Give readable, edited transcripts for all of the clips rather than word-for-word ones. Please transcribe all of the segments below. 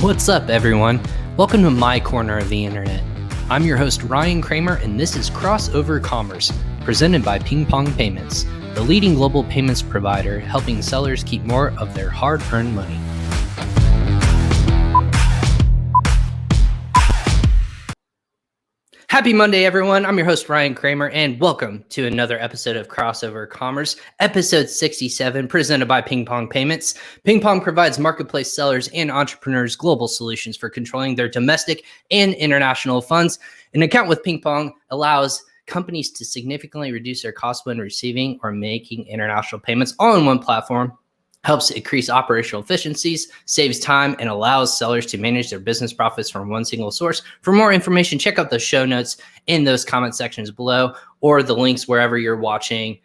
What's up, everyone? Welcome to my corner of the internet. I'm your host, Ryan Kramer, and this is Crossover Commerce, presented by PingPong Payments, the leading global payments provider helping sellers keep more of their hard-earned money. Happy Monday, everyone. I'm your host, Ryan Kramer, and welcome to another episode of Crossover Commerce, episode 67, presented by PingPong Payments. PingPong provides marketplace sellers and entrepreneurs global solutions for controlling their domestic and international funds. An account with PingPong allows companies to significantly reduce their costs when receiving or making international payments all in one platform. Helps increase operational efficiencies, saves time, and allows sellers to manage their business profits from one single source. For more information, check out the show notes in those comment sections below or the links wherever you're watching.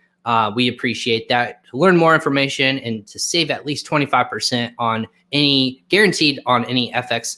We appreciate that. To learn more information and to save at least 25% on any guaranteed on any FX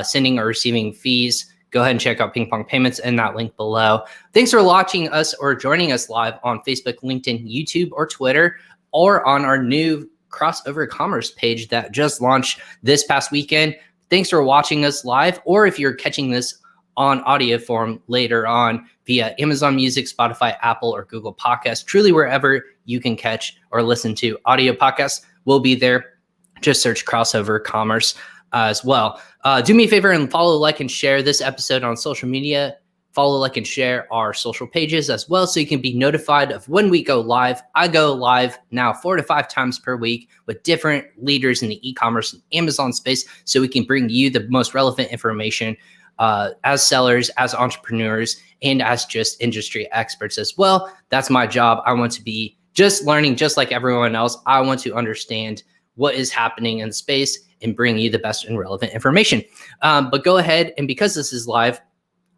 sending or receiving fees, go ahead and check out PingPong Payments in that link below. Thanks for watching us or joining us live on Facebook, LinkedIn, YouTube, or Twitter, or on our new Crossover Commerce page that just launched this past weekend. Thanks for watching us live, or if you're catching this on audio form later on via Amazon Music, Spotify, Apple, or Google Podcasts. Truly, wherever you can catch or listen to audio podcasts, we'll be there. Just search Crossover Commerce as well. Do me a favor and follow, like, and share this episode on social media. Follow, like, and share our social pages as well so you can be notified of when we go live. I go live now 4 to 5 times per week with different leaders in the e-commerce and Amazon space so we can bring you the most relevant information as sellers, as entrepreneurs, and as just industry experts as well. That's my job. I want to be just learning just like everyone else. I want to understand what is happening in space and bring you the best and relevant information. But go ahead, and because this is live,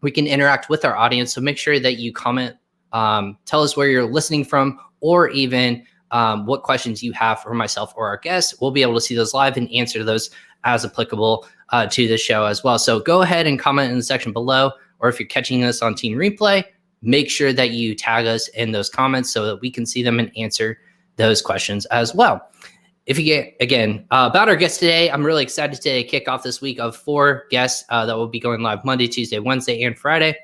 we can interact with our audience. So make sure that you comment, tell us where you're listening from, or even what questions you have for myself or our guests. We'll be able to see those live and answer those as applicable to the show as well. So go ahead and comment in the section below, or if you're catching us on Team Replay, make sure that you tag us in those comments so that we can see them and answer those questions as well. If you get, again, about our guest today, I'm really excited to kick off this week of 4 guests that will be going live Monday, Tuesday, Wednesday, and Friday.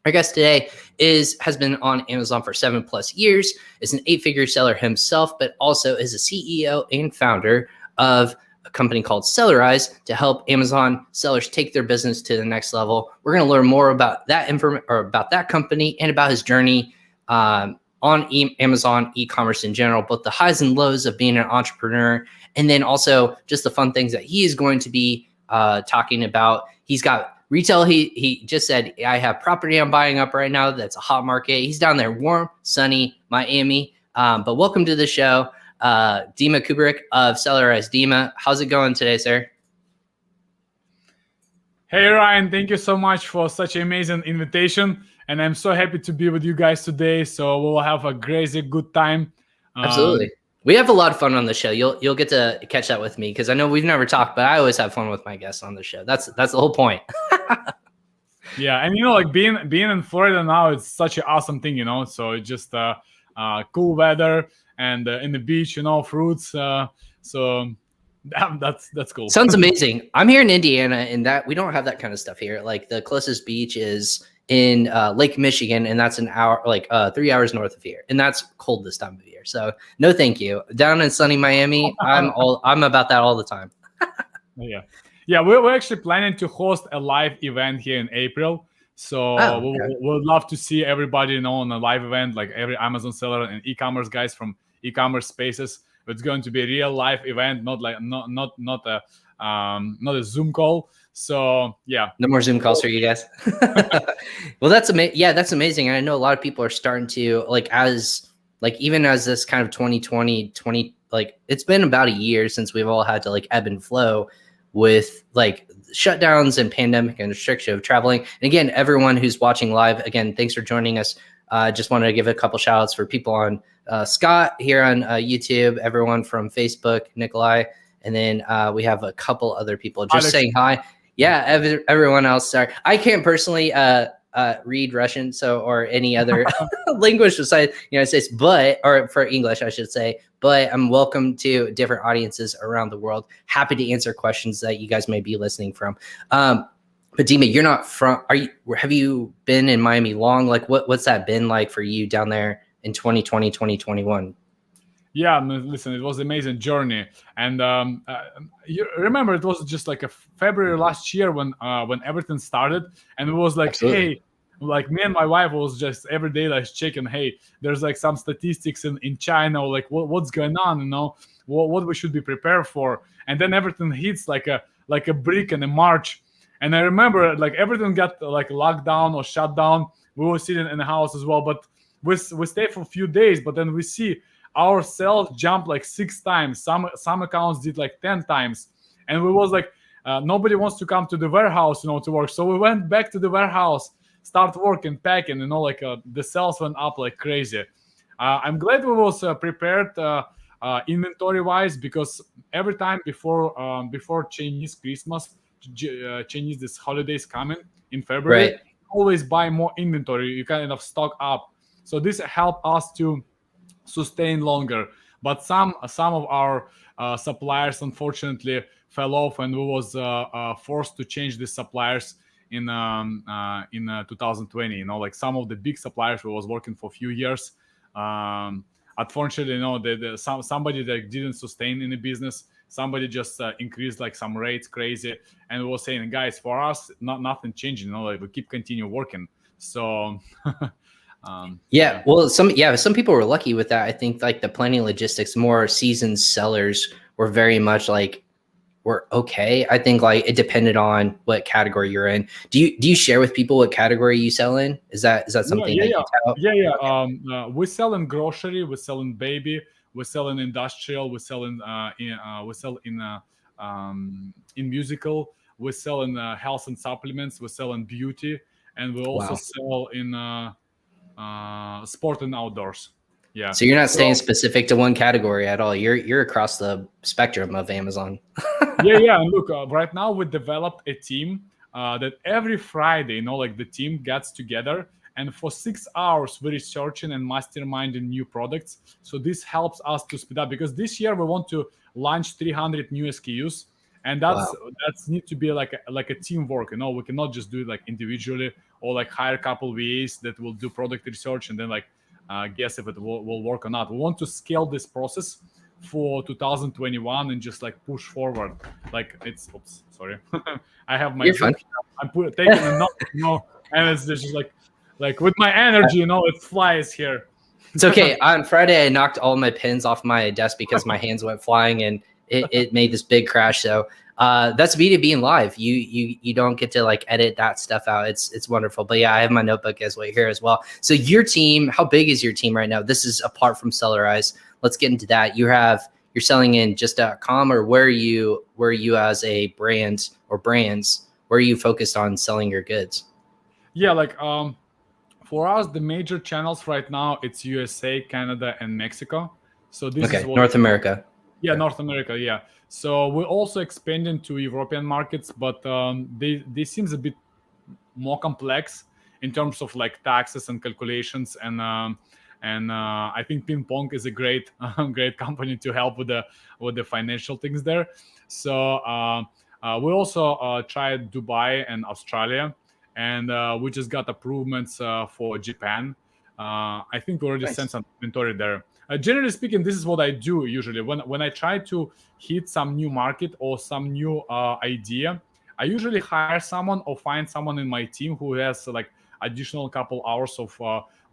Our guest today has been on Amazon for 7+ years, is an 8-figure seller himself, but also is a CEO and founder of a company called Sellerize to help Amazon sellers take their business to the next level. We're going to learn more about that about that company and about his journey on Amazon e-commerce in general, both the highs and lows of being an entrepreneur, and then also just the fun things that he is going to be talking about. He's got retail. He just said, I have property I'm buying up right now that's a hot market. He's down there, warm, sunny Miami. But welcome to the show, Dima Kubrak of Sellerize. Dima, how's it going today, sir? Hey, Ryan, thank you so much for such an amazing invitation. And I'm so happy to be with you guys today. So we'll have a crazy good time. Absolutely. We have a lot of fun on the show. You'll get to catch that with me because I know we've never talked, but I always have fun with my guests on the show. That's the whole point. Yeah, and like being in Florida now, it's such an awesome thing, So it's just cool weather and in the beach, fruits. So that's cool. Sounds amazing. I'm here in Indiana, and that we don't have that kind of stuff here. Like the closest beach is in Lake Michigan, and that's an hour, 3 hours north of here, and that's cold this time of year. So no, thank you. Down in sunny Miami, I'm about that all the time. Yeah. We're actually planning to host a live event here in April. So we'll love to see everybody, on a live event, like every Amazon seller and e-commerce guys from e-commerce spaces. It's going to be a real live event, not a Zoom call. So yeah, no more Zoom calls for you guys. Well, that's amazing. Yeah, that's amazing. And I know a lot of people are starting to even as this kind of 2020, it's been about a year since we've all had to ebb and flow with shutdowns and pandemic and restriction of traveling. And again, everyone who's watching live, again, thanks for joining us. Just wanted to give a couple shout outs for people on Scott here on YouTube, everyone from Facebook, Nikolai, and then we have a couple other people just saying hi. Yeah, everyone else. Sorry, I can't personally read Russian, so or any other language besides the United States, or for English, I should say. But I'm welcome to different audiences around the world. Happy to answer questions that you guys may be listening from. But Dima, you're not from. Have you been in Miami long? Like, what's that been like for you down there in 2020, 2021? Yeah, listen, it was an amazing journey, and you remember it was just like a February last year when everything started, and it was like, Absolutely. hey, like me and my wife was just every day like checking, hey, there's like some statistics in China, like what's going on, what we should be prepared for, and then everything hits like a brick in March, and I remember like everything got like locked down or shut down. We were sitting in the house as well, but we stayed for a few days, but then we see our sales jumped like 6 times. Some accounts did like 10 times, and we was like, nobody wants to come to the warehouse, to work. So we went back to the warehouse, start working, packing, like the sales went up like crazy. I'm glad we was prepared inventory wise, because every time before Chinese Christmas, Chinese this holidays coming in February, Right. always buy more inventory. You kind of stock up. So this helped us to sustain longer, but some of our suppliers unfortunately fell off, and we was forced to change the suppliers in 2020. Like some of the big suppliers we was working for a few years, unfortunately, somebody that didn't sustain in the business, somebody just increased like some rates crazy, and we was saying, guys, for us nothing changing, like we keep continue working. So well, some people were lucky with that. I think like the planning logistics, more seasoned sellers were very much like were okay. I think like it depended on what category you're in. Do you share with people what category you sell in? Is that something that you tell? Okay. We sell in grocery, we sell in baby, we sell in industrial, we sell in in musical, we sell in health and supplements, we sell in beauty, and we also sell in sport and outdoors. Yeah. So you're not staying specific to one category at all. You're across the spectrum of Amazon. yeah. And look, right now we developed a team that every Friday, like the team gets together, and for 6 hours we're researching and masterminding new products. So this helps us to speed up, because this year we want to launch 300 new SKUs, and that's need to be like a teamwork. We cannot just do it like individually, or like hire a couple VAs that will do product research and then like guess if it will work or not. We want to scale this process for 2021 and just like push forward. Like oops, sorry. I have my book. I'm taking a note, and it's just like with my energy, it flies here. It's okay. On Friday, I knocked all my pins off my desk because my hands went flying, and it made this big crash. So that's beauty of being live. You don't get to like edit that stuff out. It's wonderful. But yeah, I have my notebook as well here as well. So your team, how big is your team right now? This is apart from Sellerize. Let's get into that. You're selling in just.com, or where are you as a brand or brands? Where are you focused on selling your goods? Yeah, like for us, the major channels right now, it's USA, Canada, and Mexico. So this is what, North America. Yeah, North America. Yeah. So we're also expanding to European markets, but they seems a bit more complex in terms of like taxes and calculations, and I think PingPong is a great company to help with the financial things there. So we also tried Dubai and Australia, and we just got improvements for Japan. I think we already sent some inventory there. Generally speaking, this is what I do usually when I try to hit some new market or some new idea. I usually hire someone or find someone in my team who has like additional couple hours of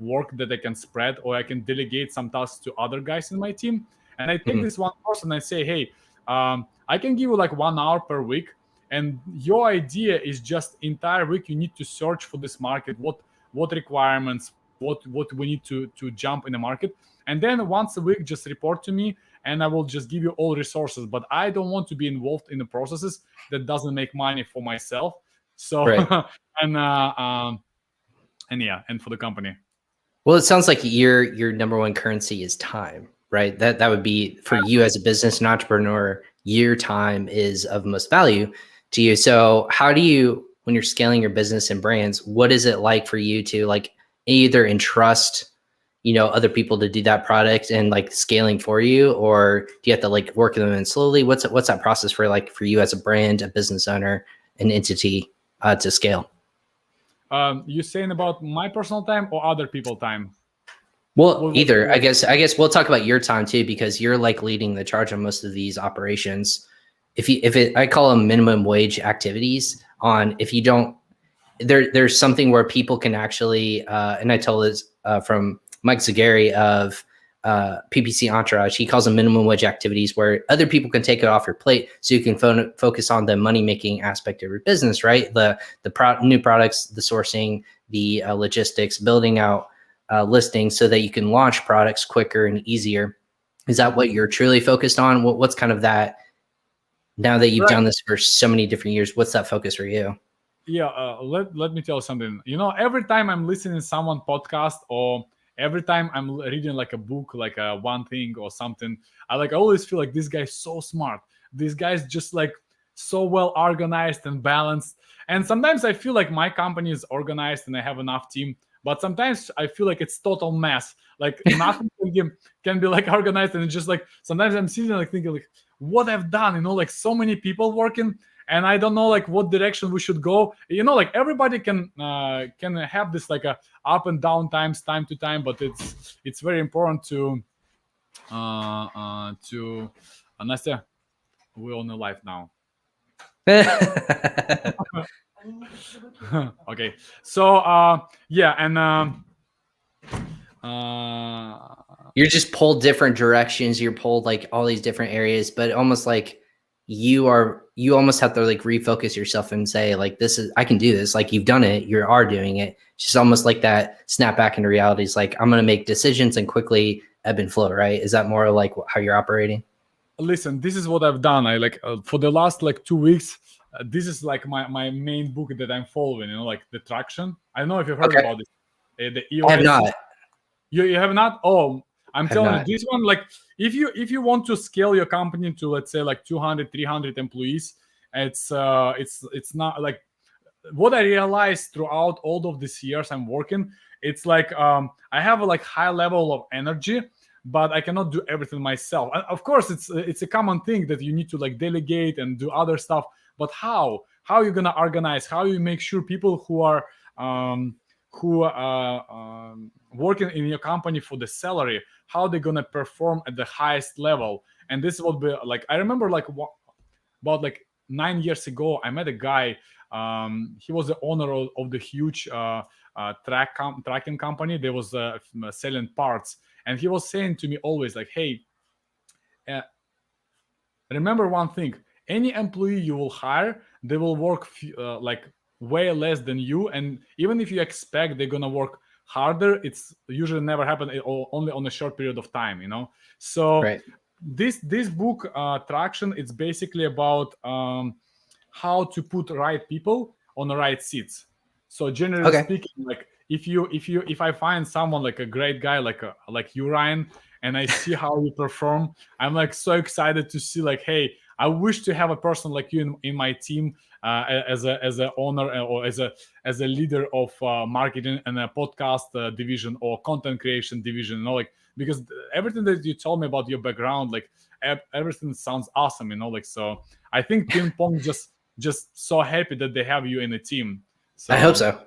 work that I can spread, or I can delegate some tasks to other guys in my team. And I take this one person and I say, hey, I can give you like 1 hour per week, and your idea is just entire week you need to search for this market, what requirements, what we need to jump in the market, and then once a week just report to me, and I will just give you all resources. But I don't want to be involved in the processes that doesn't make money for myself. So and for the company. Well, it sounds like your number one currency is time, right? That would be for you as a business and entrepreneur. Your time is of most value to you. So how do you, when you're scaling your business and brands, what is it like for you to like either entrust, other people to do that product and like scaling for you, or do you have to like work them in slowly? What's that process for like for you as a brand, a business owner, an entity to scale? You saying about my personal time or other people time? Well, either. I guess we'll talk about your time too, because you're like leading the charge on most of these operations. I call them minimum wage activities. If you don't, there's something where people can actually, and I told this from Mike Zagari of PPC Entourage. He calls them minimum wage activities, where other people can take it off your plate, so you can focus on the money making aspect of your business, right? The new products, the sourcing, the logistics, building out listings, so that you can launch products quicker and easier. Is that what you're truly focused on? What's kind of that? Now that you've done this for so many different years, what's that focus for you? Yeah, let me tell you something. Every time I'm listening to someone podcast, or every time I'm reading like a book, like one thing or something, I always feel like this guy's so smart. This guy's just like so well organized and balanced. And sometimes I feel like my company is organized and I have enough team, but sometimes I feel like it's total mess. Like nothing can be like organized, and it's just like sometimes I'm sitting like thinking like what I've done, like so many people working, and I don't know like what direction we should go. Like everybody can have this like a up and down times time to time, but it's very important to Nastya, we're on the live now. Okay, so yeah, and you're just pulled different directions. You're pulled like all these different areas, but almost like you almost have to like refocus yourself and say like, I can do this. Like you've done it, you are doing it. It's just almost like that snap back into reality. It's like, I'm going to make decisions and quickly ebb and flow, right? Is that more like how you're operating? Listen, this is what I've done. I for the last like 2 weeks, this is like my main book that I'm following, like the traction. I don't know if you've heard about this. The EOS. I have not. You have not? Oh, I'm telling you, this one, like if you want to scale your company to, let's say, like 200, 300 employees, it's not like what I realized throughout all of these years I'm working. It's like I have a like high level of energy, but I cannot do everything myself. Of course, it's a common thing that you need to like delegate and do other stuff. But how are you gonna organize? How you make sure people who are working in your company for the salary, how they're gonna perform at the highest level? And this will be like, I remember like about like 9 years ago, I met a guy. He was the owner of the huge tracking company. They was selling parts, and he was saying to me always like, hey, remember one thing, any employee you will hire, they will work like way less than you, and even if you expect they're gonna work harder, it's usually never happen, only on a short period of time, so right. This book Traction, it's basically about how to put right people on the right seats. So generally speaking, like if I find someone like a great guy like you, Ryan, and I see how you perform, I'm like so excited to see like, hey, I wish to have a person like you in my team as a owner or as a leader of marketing and a podcast division or content creation division, like, because everything that you told me about your background, like everything sounds awesome, like, so I think PingPong just so happy that they have you in the team. So, I hope so.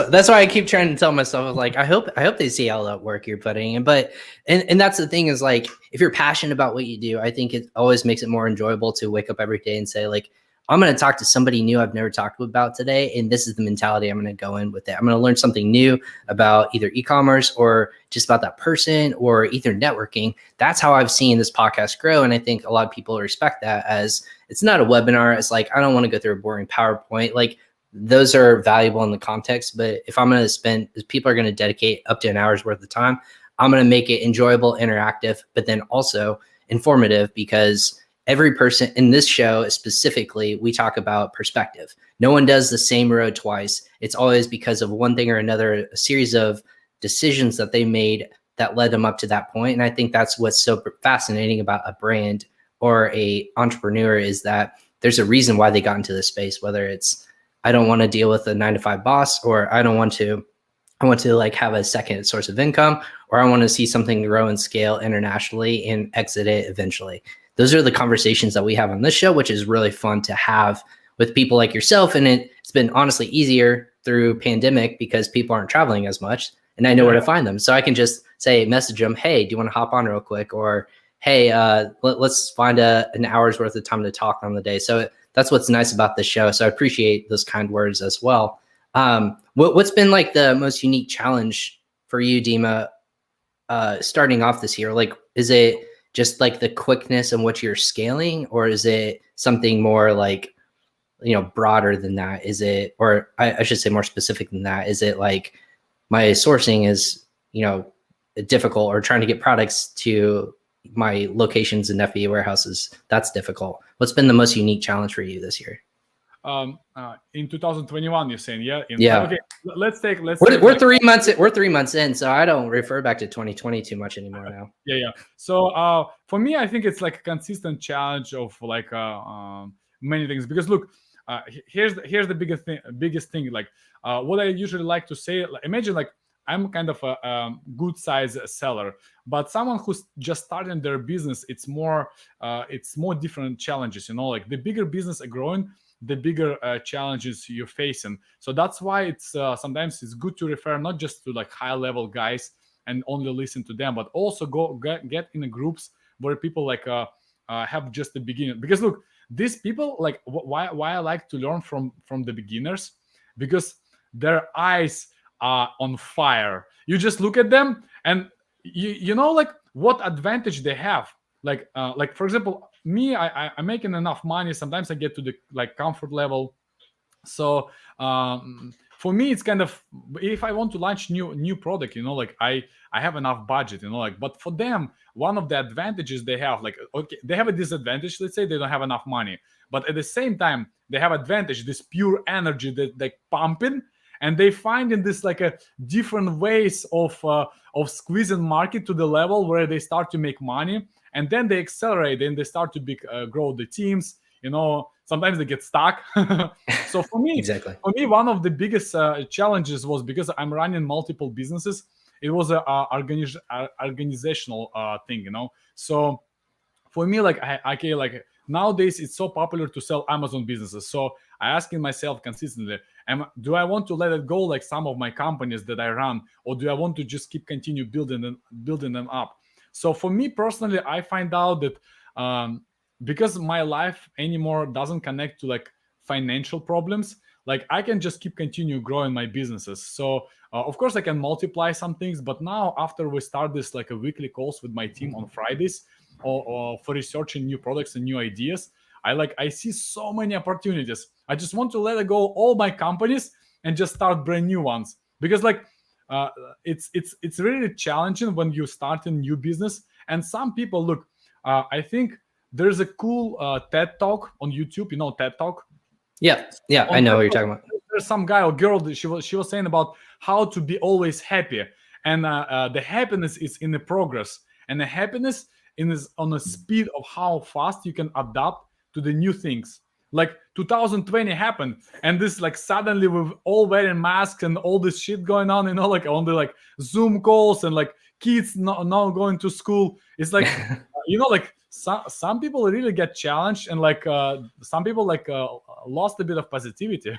That's why I keep trying to tell myself, like, I hope they see all that work you're putting in. But and that's the thing is, like, if you're passionate about what you do, I think it always makes it more enjoyable to wake up every day and say, like, I'm going to talk to somebody new I've never talked about today, and this is the mentality I'm going to go in with it. I'm going to learn something new about either e-commerce or just about that person or either networking. That's how I've seen this podcast grow, and I think a lot of people respect that. As it's not a webinar. It's like, I don't want to go through a boring PowerPoint. Like, those are valuable in the context, but if I'm going to people are going to dedicate up to an hour's worth of time, I'm going to make it enjoyable, interactive, but then also informative, because every person in this show specifically, we talk about perspective. No one does the same road twice. It's always because of one thing or another, a series of decisions that they made that led them up to that point. And I think that's what's so fascinating about a brand or a entrepreneur, is that there's a reason why they got into this space, whether it's I don't want to deal with a 9-to-5 boss, or I want to like have a second source of income, or I want to see something grow and scale internationally and exit it eventually. Those are the conversations that we have on this show, which is really fun to have with people like yourself. And it's been honestly easier through pandemic because people aren't traveling as much, and I know where to find them. So I can just say, message them, hey, do you want to hop on real quick? Or, hey, let's find an hour's worth of time to talk on the day. So that's what's nice about this show. So I appreciate those kind words as well. What's been like the most unique challenge for you, Dima, starting off this year? Like, is it just like the quickness in which you're scaling, or is it something more like, broader than that? Is it, or I should say more specific than that, is it like my sourcing is, difficult, or trying to get products to my locations and FBA warehouses, that's difficult? What's been the most unique challenge for you this year? In 2021, you're saying, yeah? Yeah. Okay, we're 3 months. We're 3 months in, so I don't refer back to 2020 too much anymore now. Yeah. So for me, I think it's like a consistent challenge of like many things. Because look, here's the biggest thing. Like what I usually like to say. Imagine like I'm kind of a good size seller, but someone who's just starting their business, it's more different challenges. Like the bigger business are growing, the bigger challenges you're facing. So that's why it's sometimes it's good to refer not just to like high level guys and only listen to them, but also get in the groups where people like have just the beginning. Because look, these people, like why I like to learn from the beginners, because their eyes are on fire. You just look at them and you know like what advantage they have. Like for example, me, I'm making enough money. Sometimes I get to the like comfort level. So for me, it's kind of, if I want to launch new product, like I have enough budget, like, but for them, one of the advantages they have, like, okay, they have a disadvantage. Let's say they don't have enough money, but at the same time, they have advantage, this pure energy that they pumping, and they find in this like a different ways of squeezing market to the level where they start to make money, and then they accelerate and they start to grow the teams. Sometimes they get stuck. So for me, exactly. For me, one of the biggest challenges was because I'm running multiple businesses. It was a organizational thing, So for me, like like nowadays it's so popular to sell Amazon businesses. So I asking myself consistently, do I want to let it go like some of my companies that I run, or do I want to just continue building them up? So for me personally, I find out that because my life anymore doesn't connect to like financial problems, like I can just continue growing my businesses. So of course I can multiply some things, but now after we start this like a weekly calls with my team on Fridays or for researching new products and new ideas, I see so many opportunities. I just want to let go all my companies and just start brand new ones, because like it's really challenging when you start a new business. And some people, look, I think there's a cool TED Talk on YouTube. TED Talk? Yeah, I know what you're talking about. There's some guy or girl that she was saying about how to be always happy, and the happiness is in the progress, and the happiness is on the speed of how fast you can adapt to the new things. Like 2020 happened, and this like suddenly we're all wearing masks and all this shit going on, like on the like Zoom calls, and like kids not going to school. It's like like some people really get challenged, and like some people like lost a bit of positivity.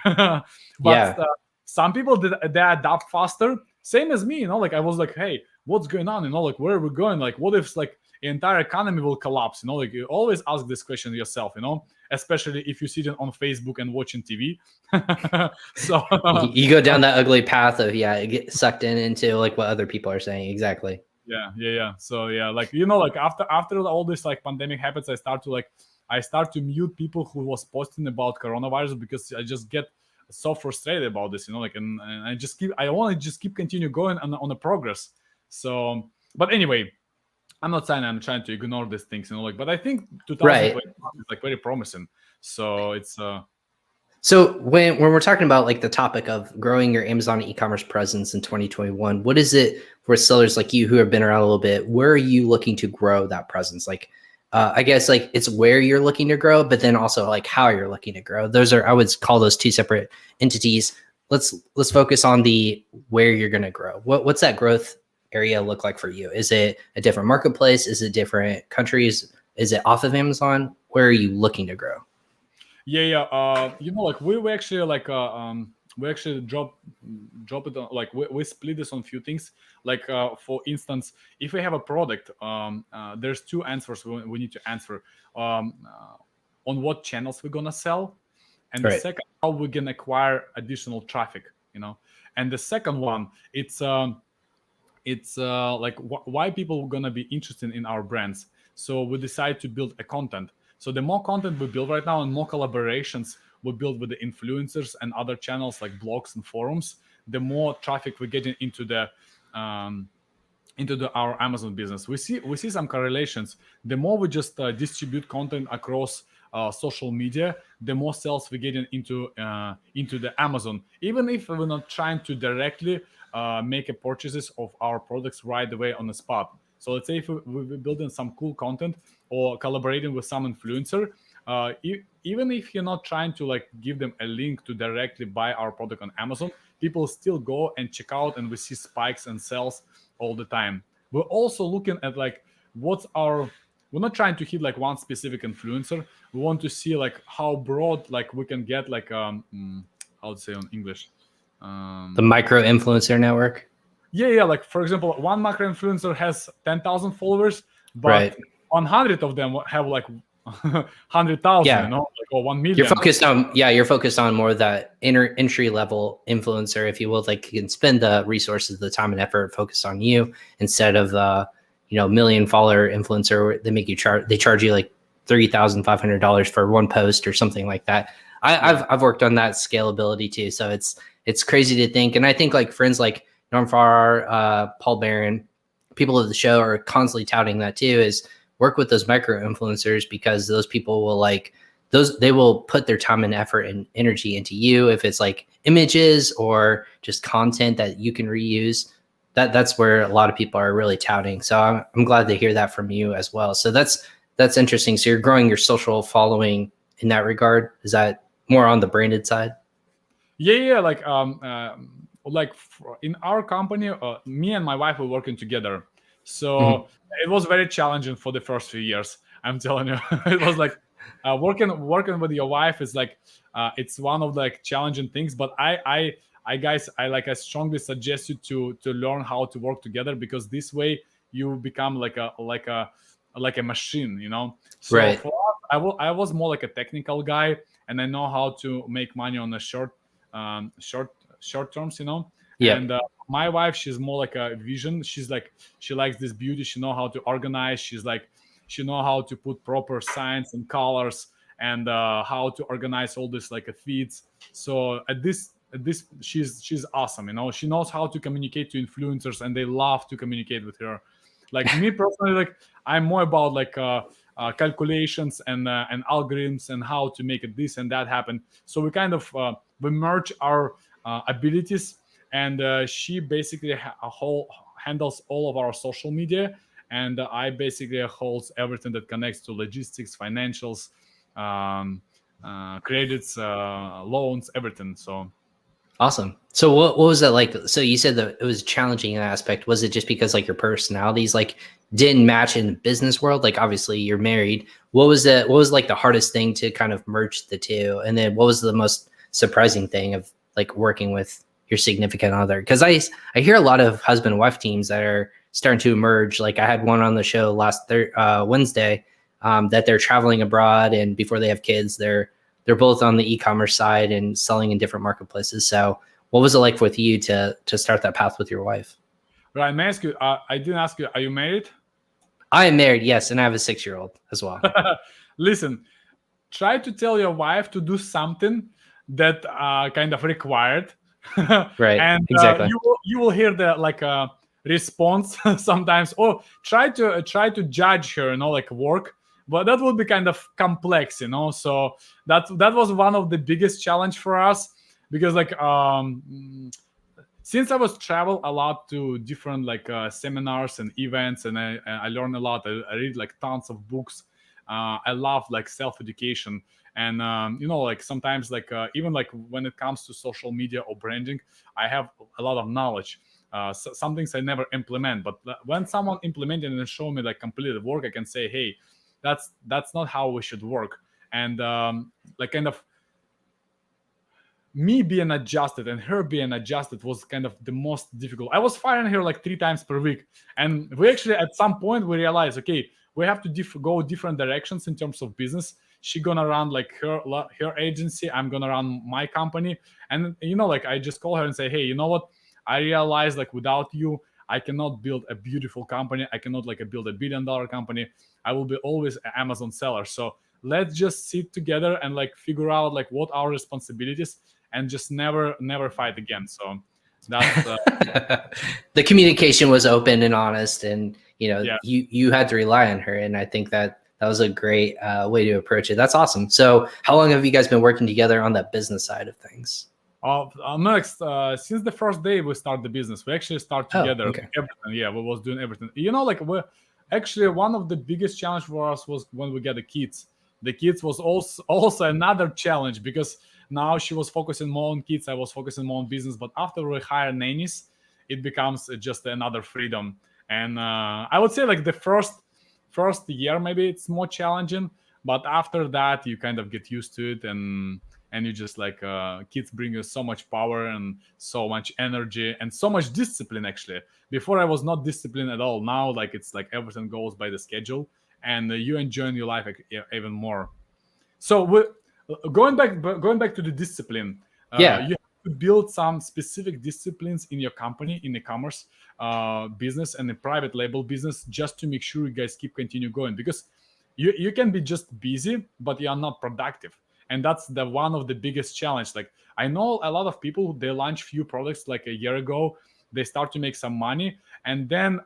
But some people they adapt faster, same as me. Like I was like, hey, what's going on? Like where are we going? Like what if like the entire economy will collapse? Like you always ask this question yourself, especially if you're sitting on Facebook and watching TV. So you go down that ugly path of get sucked into like what other people are saying. Exactly. Yeah. So like like after all this like pandemic happens, I start to mute people who was posting about coronavirus, because I just get so frustrated about this, like, and I want to just keep continue going on the progress. So, but anyway, I'm not saying I'm trying to ignore these things, like, but I think 2021 is like very promising. So it's So when we're talking about like the topic of growing your Amazon e-commerce presence in 2021, what is it for sellers like you who have been around a little bit? Where are you looking to grow that presence? Like, I guess like it's where you're looking to grow, but then also like how you're looking to grow. Those are, I would call those two separate entities. Let's focus on the where you're going to grow. What's that growth area look like for you? Is it a different marketplace? Is it different countries? Is it off of Amazon? Where are you looking to grow? Yeah. Like we actually like we actually drop it on, like we split this on few things. Like for instance, if we have a product, there's two answers we need to answer. On what channels we're gonna sell, and the second, how we can acquire additional traffic. And the second one, it's like why people are gonna be interested in our brands. So we decide to build a content. So the more content we build right now and more collaborations we build with the influencers and other channels like blogs and forums, the more traffic we're getting into our Amazon business. We see some correlations. The more we just distribute content across social media, the more sales we're getting into the Amazon, even if we're not trying to directly make a purchases of our products right away on the spot. So let's say if we're building some cool content or collaborating with some influencer, even if you're not trying to like give them a link to directly buy our product on Amazon, people still go and check out, and we see spikes and sales all the time. We're also looking at like we're not trying to hit like one specific influencer. We want to see like how broad like we can get like how to say on English, the micro influencer network. Yeah. Like for example, one macro influencer has 10,000 followers, but 100 of them have like 100,000, like, or 1 million. You're focused on more of that entry level influencer, if you will, like you can spend the resources, the time and effort focused on you instead of the million follower influencer. They charge you like $3,500 for one post or something like that. I've worked on that scalability too, so it's crazy to think. And I think like friends like Norm Farrar, Paul Barron, people of the show are constantly touting that too, is work with those micro influencers, because those people will they will put their time and effort and energy into you. If it's like images or just content that you can reuse, that's where a lot of people are really touting. So I'm glad to hear that from you as well. So that's interesting. So you're growing your social following in that regard. Is that more on the branded side? Yeah. Like in our company, me and my wife were working together. So it was very challenging for the first few years. I'm telling you, it was like working with your wife is like it's one of the like challenging things. But I strongly suggest you to learn how to work together, because this way you become like a machine, So for us, I was more like a technical guy, and I know how to make money on the short terms, And my wife, she's more like a vision. She's like, she likes this beauty. She know how to organize. She know how to put proper signs and colors, and how to organize all this like feeds. So at this she's awesome. She knows how to communicate to influencers, and they love to communicate with her. Like me personally, like I'm more about like calculations and algorithms and how to make it this and that happen. So we kind of we merge our abilities, and she basically handles all of our social media, and I basically holds everything that connects to logistics, financials, credits, loans, everything. So awesome. So what was that like? So you said that it was challenging in that aspect. Was it just because like your personalities like didn't match in the business world? Like obviously you're married. What was like the hardest thing to kind of merge the two? And then what was the most surprising thing of like working with your significant other? Because I hear a lot of husband and wife teams that are starting to emerge. Like I had one on the show last Wednesday that they're traveling abroad, and before they have kids, they're both on the e-commerce side and selling in different marketplaces. So what was it like with you to start that path with your wife? Right, may I ask you, I didn't ask you, are you married? I am married, yes, and I have a 6-year-old as well. Listen, try to tell your wife to do something that kind of required. Right, and exactly. You will hear the like response sometimes, or try to judge her, like work, but that would be kind of complex, so that was one of the biggest challenge for us, because like since I was travel a lot to different like seminars and events, and I learned a lot. I read like tons of books. I love like self-education. And like sometimes like even like when it comes to social media or branding, I have a lot of knowledge. Some things I never implement, but when someone implemented and show me like completed work, I can say, hey, that's not how we should work. And like kind of me being adjusted and her being adjusted was kind of the most difficult. I was firing her like 3 times per week, and we actually at some point we realized, okay, we have to go different directions in terms of business. She gonna run like her agency, I'm gonna run my company. And like I just call her and say, hey, you know what, I realized like without you I cannot build a beautiful company. I cannot like build a $1 billion company. I will be always an Amazon seller. So let's just sit together and like figure out like what our responsibilities, and just never fight again. So that's the communication was open and honest, and yeah. you had to rely on her, and I think that was a great way to approach it. That's awesome. So how long have you guys been working together on that business side of things? Next, since the first day we start the business, we actually start together. Okay. Everything. Yeah, we was doing everything. Like we actually, one of the biggest challenge for us was when we get the kids. The kids was also another challenge, because now she was focusing more on kids, I was focusing more on business. But after we hire nannies, it becomes just another freedom. And I would say like the first year maybe it's more challenging, but after that you kind of get used to it, and you just like kids bring you so much power and so much energy and so much discipline. Actually, before I was not disciplined at all. Now like it's like everything goes by the schedule, and you enjoy your life even more. So going back to the discipline, you have to build some specific disciplines in your company, in e-commerce business and the private label business, just to make sure you guys continue going, because you can be just busy but you are not productive. And that's the one of the biggest challenge. Like I know a lot of people, they launch few products like a year ago, they start to make some money, and then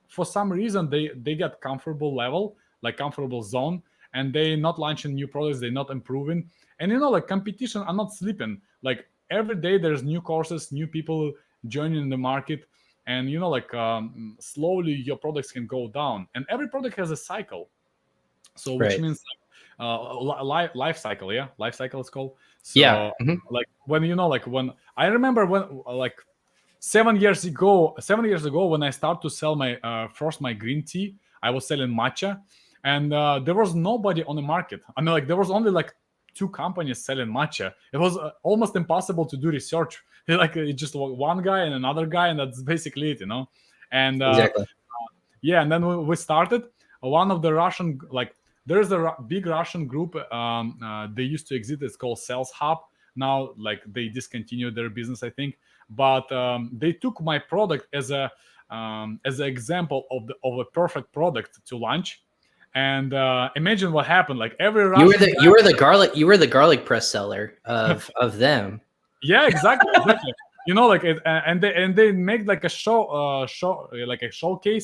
for some reason they get comfortable level, like comfortable zone, and they not launching new products, they're not improving. And like competition are not sleeping. Like every day there's new courses, new people joining the market, and like slowly your products can go down, and every product has a cycle. So which means life cycle. Yeah, life cycle is called. So like when like when I remember when like 7 years ago when I started to sell my green tea, I was selling matcha, and there was nobody on the market. I mean, like there was only like 2 companies selling matcha. It was almost impossible to do research. Like it's just one guy and another guy, and that's basically it, And exactly. Yeah, and then we started. One of the Russian, like there's a big Russian group. They used to exist. It's called Sales Hub. Now, like they discontinued their business, I think. But they took my product as an example of a perfect product to launch. And imagine what happened. Like every Russian you were the garlic press seller of them. Yeah, exactly. Like it, and they make like a showcase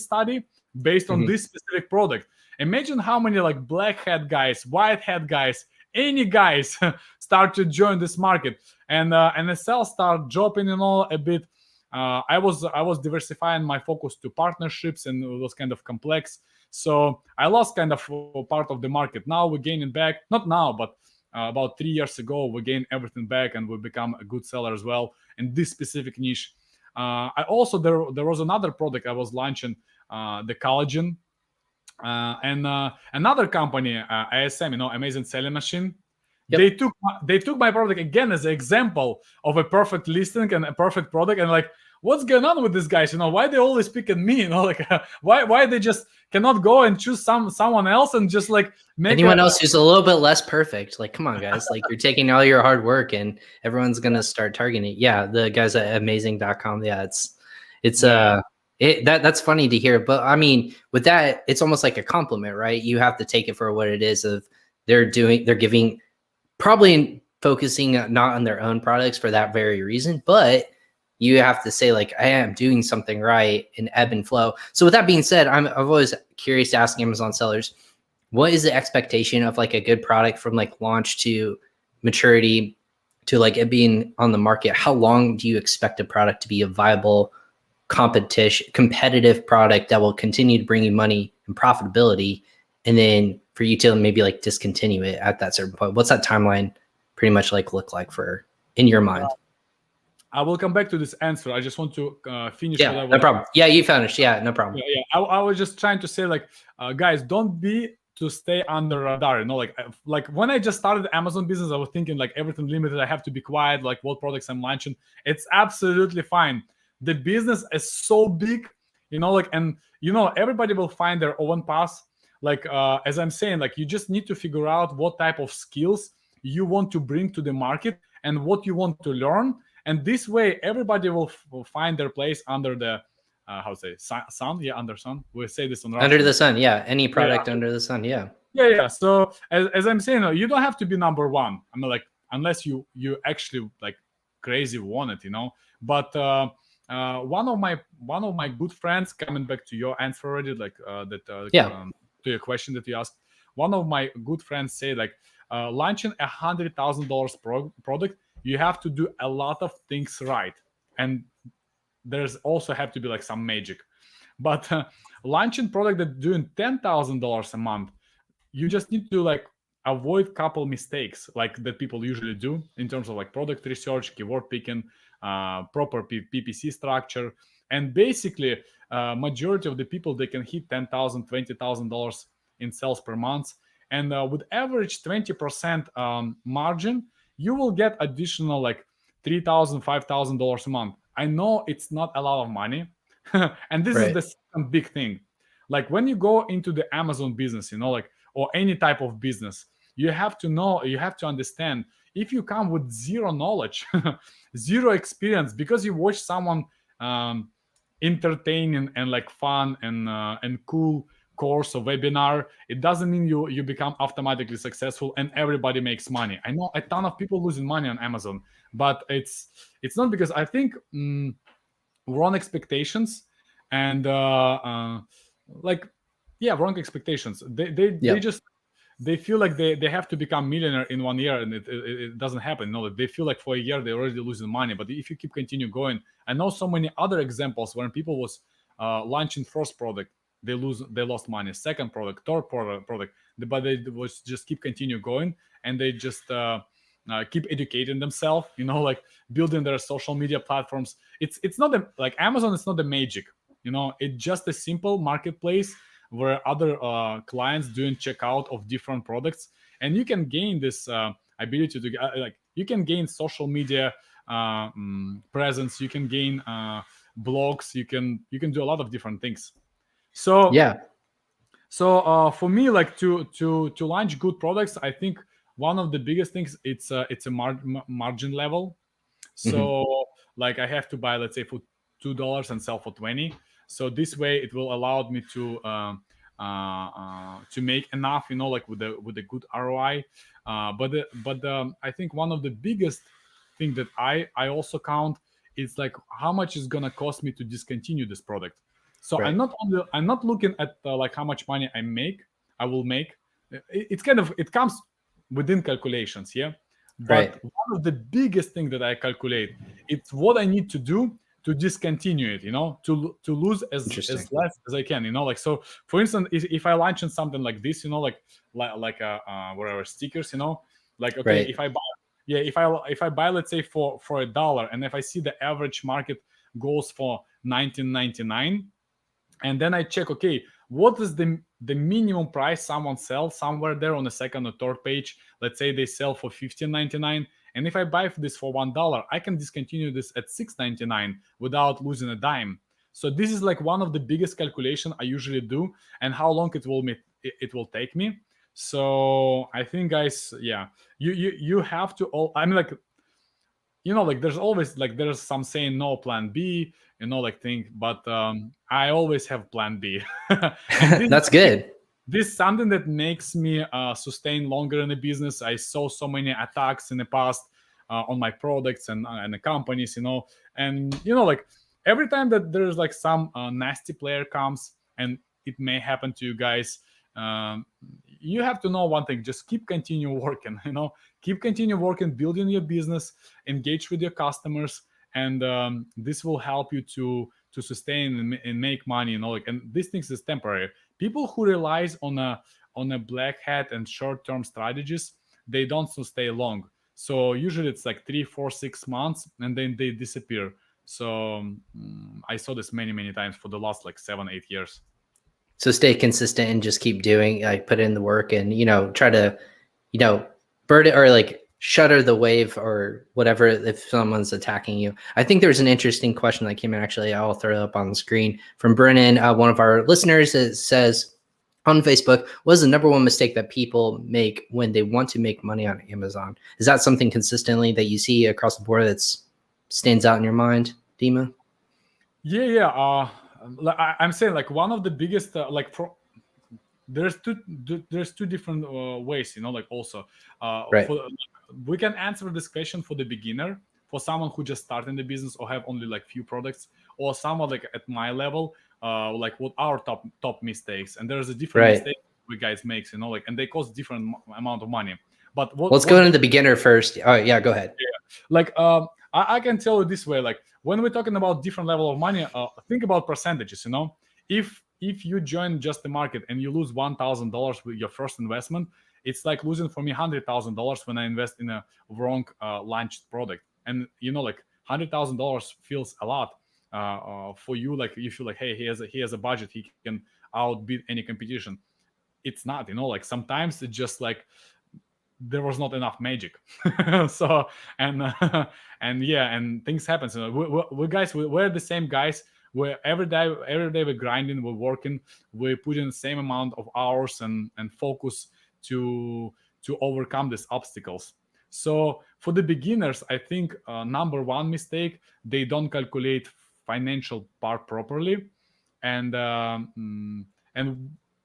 study based on this specific product. Imagine how many like black hat guys, white hat guys, any guys start to join this market, and the sales start dropping a bit. I was diversifying my focus to partnerships, and it was kind of complex. So I lost kind of part of the market. Now we're gaining back. Not now, but about 3 years ago, we gained everything back, and we become a good seller as well in this specific niche. I also there was another product I was launching, the collagen, and another company, ASM, Amazing Selling Machine. Yep. They took my product again as an example of a perfect listing and a perfect product, and like, what's going on with these guys? Why they always pick at me? Like, why they just cannot go and choose someone else and just like make anyone else who's a little bit less perfect? Like, come on, guys! Like, you're taking all your hard work, and everyone's gonna start targeting it. Yeah, the guys at amazing.com. Yeah, that's funny to hear. But I mean, with that, it's almost like a compliment, right? You have to take it for what it is. They're giving, probably focusing not on their own products for that very reason, but you have to say like, I am doing something right in ebb and flow. So with that being said, I'm always curious to ask Amazon sellers, what is the expectation of like a good product from like launch to maturity to like it being on the market? How long do you expect a product to be a viable competitive product that will continue to bring you money and profitability? And then for you to maybe like discontinue it at that certain point? What's that timeline pretty much like look like for in your mind? I will come back to this answer. I just want to finish. Yeah, no problem. Yeah, you finished. Yeah, no problem. Yeah. I was just trying to say, like, guys, don't be to stay under radar. Like when I just started the Amazon business, I was thinking like everything limited. I have to be quiet. Like what products I'm launching. It's absolutely fine. The business is so big, and everybody will find their own path. Like as I'm saying, like you just need to figure out what type of skills you want to bring to the market and what you want to learn. And this way, everybody will find their place under the sun. Yeah, under sun. We say this on Russian. Under the sun. Yeah, any product under the sun. Yeah. Yeah. So as I'm saying, you don't have to be number one. I mean, like unless you actually like crazy want it, But one of my good friends, coming back to your answer already, like to your question that you asked, one of my good friends say like launching $100,000 product, you have to do a lot of things right, and there's also have to be like some magic. But launching product that doing $10,000 a month, you just need to like avoid couple mistakes like that people usually do in terms of like product research, keyword picking, proper PPC structure, and basically majority of the people, they can hit $10,000, $20,000 in sales per month, and with average 20% margin, you will get additional like $3,000, $5,000 a month. I know it's not a lot of money, and this is the second big thing. Like when you go into the Amazon business, like or any type of business, you have to understand, if you come with zero knowledge, zero experience, because you watch someone entertaining and like fun and cool course or webinar, it doesn't mean you become automatically successful and everybody makes money. I know a ton of people losing money on Amazon, but it's not, because I think wrong expectations and wrong expectations. They feel like they have to become millionaire in 1 year, and it doesn't happen. They feel like for a year they're already losing money. But if you keep continue going, I know so many other examples where people was launching first product, they lost money, second product, third product, but they was just keep continue going, and they just keep educating themselves, like building their social media platforms. It's not like Amazon is not the magic, it's just a simple marketplace where other clients doing checkout of different products, and you can gain this ability to you can gain social media presence, you can gain blogs, you can do a lot of different things. So for me, like to launch good products, I think one of the biggest things, it's a margin level. So like I have to buy, let's say, for $2 and sell for 20. So this way it will allow me to make enough, like with a good ROI. But I think one of the biggest thing that I also count is like how much is gonna cost me to discontinue this product. So I'm not looking at like how much money I will make. It comes within calculations, yeah. But one of the biggest thing that I calculate, it's what I need to do to discontinue it, to lose as less as I can, like. So for instance, if I launch in something like this, like whatever stickers, like, okay, if I buy, if I buy, let's say for $1, and if I see the average market goes for $19.99, and then I check, okay, what is the minimum price someone sells somewhere there on the second or third page? Let's say they sell for $15.99, and if I buy this for $1, I can discontinue this at $6.99 without losing a dime. So this is like one of the biggest calculation I usually do, and how long it will take me. So I think, guys, yeah, you have to I mean, like, like there's always like there's some saying no plan B, like thing, but I always have plan B. That's good. This is something that makes me sustain longer in the business. I saw so many attacks in the past on my products and the companies, and like every time that there's like some nasty player comes, and it may happen to you guys, you have to know one thing: just keep continue working, keep continue working, building your business, engage with your customers, and this will help you to sustain and make money, like. And these things is temporary. People who relies on on a black hat and short-term strategies, they don't stay long. So usually it's like 3, 4, 6 months, and then they disappear. So I saw this many times for the last like 7, 8 years. So stay consistent and just keep doing, like put in the work, and try to, bird it, or like shutter the wave or whatever if someone's attacking you. I think there's an interesting question that came in. Actually, I'll throw it up on the screen from Brennan, one of our listeners. It says on Facebook, what is the number one mistake that people make when they want to make money on Amazon? Is that something consistently that you see across the board that stands out in your mind, Dima? Yeah. I'm saying like one of the biggest there's two different ways, like also right. We can answer this question for the beginner, for someone who just started in the business or have only like few products, or someone like at my level, like what our top mistakes, and there's a different mistake we guys makes, and they cost different amount of money. But let's go into the beginner first. Oh yeah, go ahead. Yeah. Like I can tell you this way, like when we're talking about different level of money, think about percentages. If you join just the market and you lose $1,000 with your first investment, it's like losing for me $100,000 when I invest in a wrong launched product. And like $100,000 feels a lot for you. Like you feel like, hey, he has a budget, he can outbid any competition. It's not, like sometimes it's just like there was not enough magic. So and things happen. So we're the same guys. We're every day we're grinding, we're working, we put in the same amount of hours and focus to overcome these obstacles. So for the beginners, I think number one mistake, they don't calculate financial part properly, and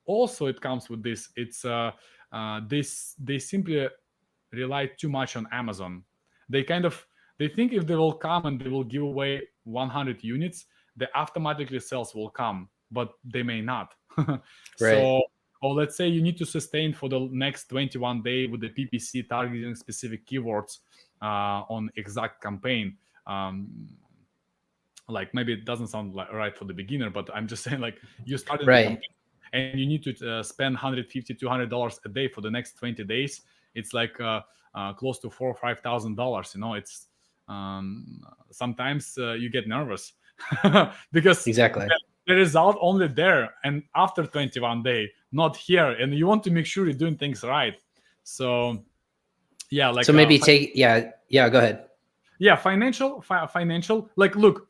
also it comes with this. It's they simply rely too much on Amazon. They think if they will come and they will give away 100 units, the automatically sales will come, but they may not. Right. So, or let's say you need to sustain for the next 21 days with the PPC targeting specific keywords on exact campaign. Like maybe it doesn't sound like right for the beginner, but I'm just saying like you started the campaign and you need to spend $150, $200 a day for the next 20 days. It's like close to $4,000 or $5,000. It's sometimes you get nervous because exactly the result only there and after 21 days, not here, and you want to make sure you're doing things right. So yeah, like so maybe go ahead. Yeah, financial. Like, look,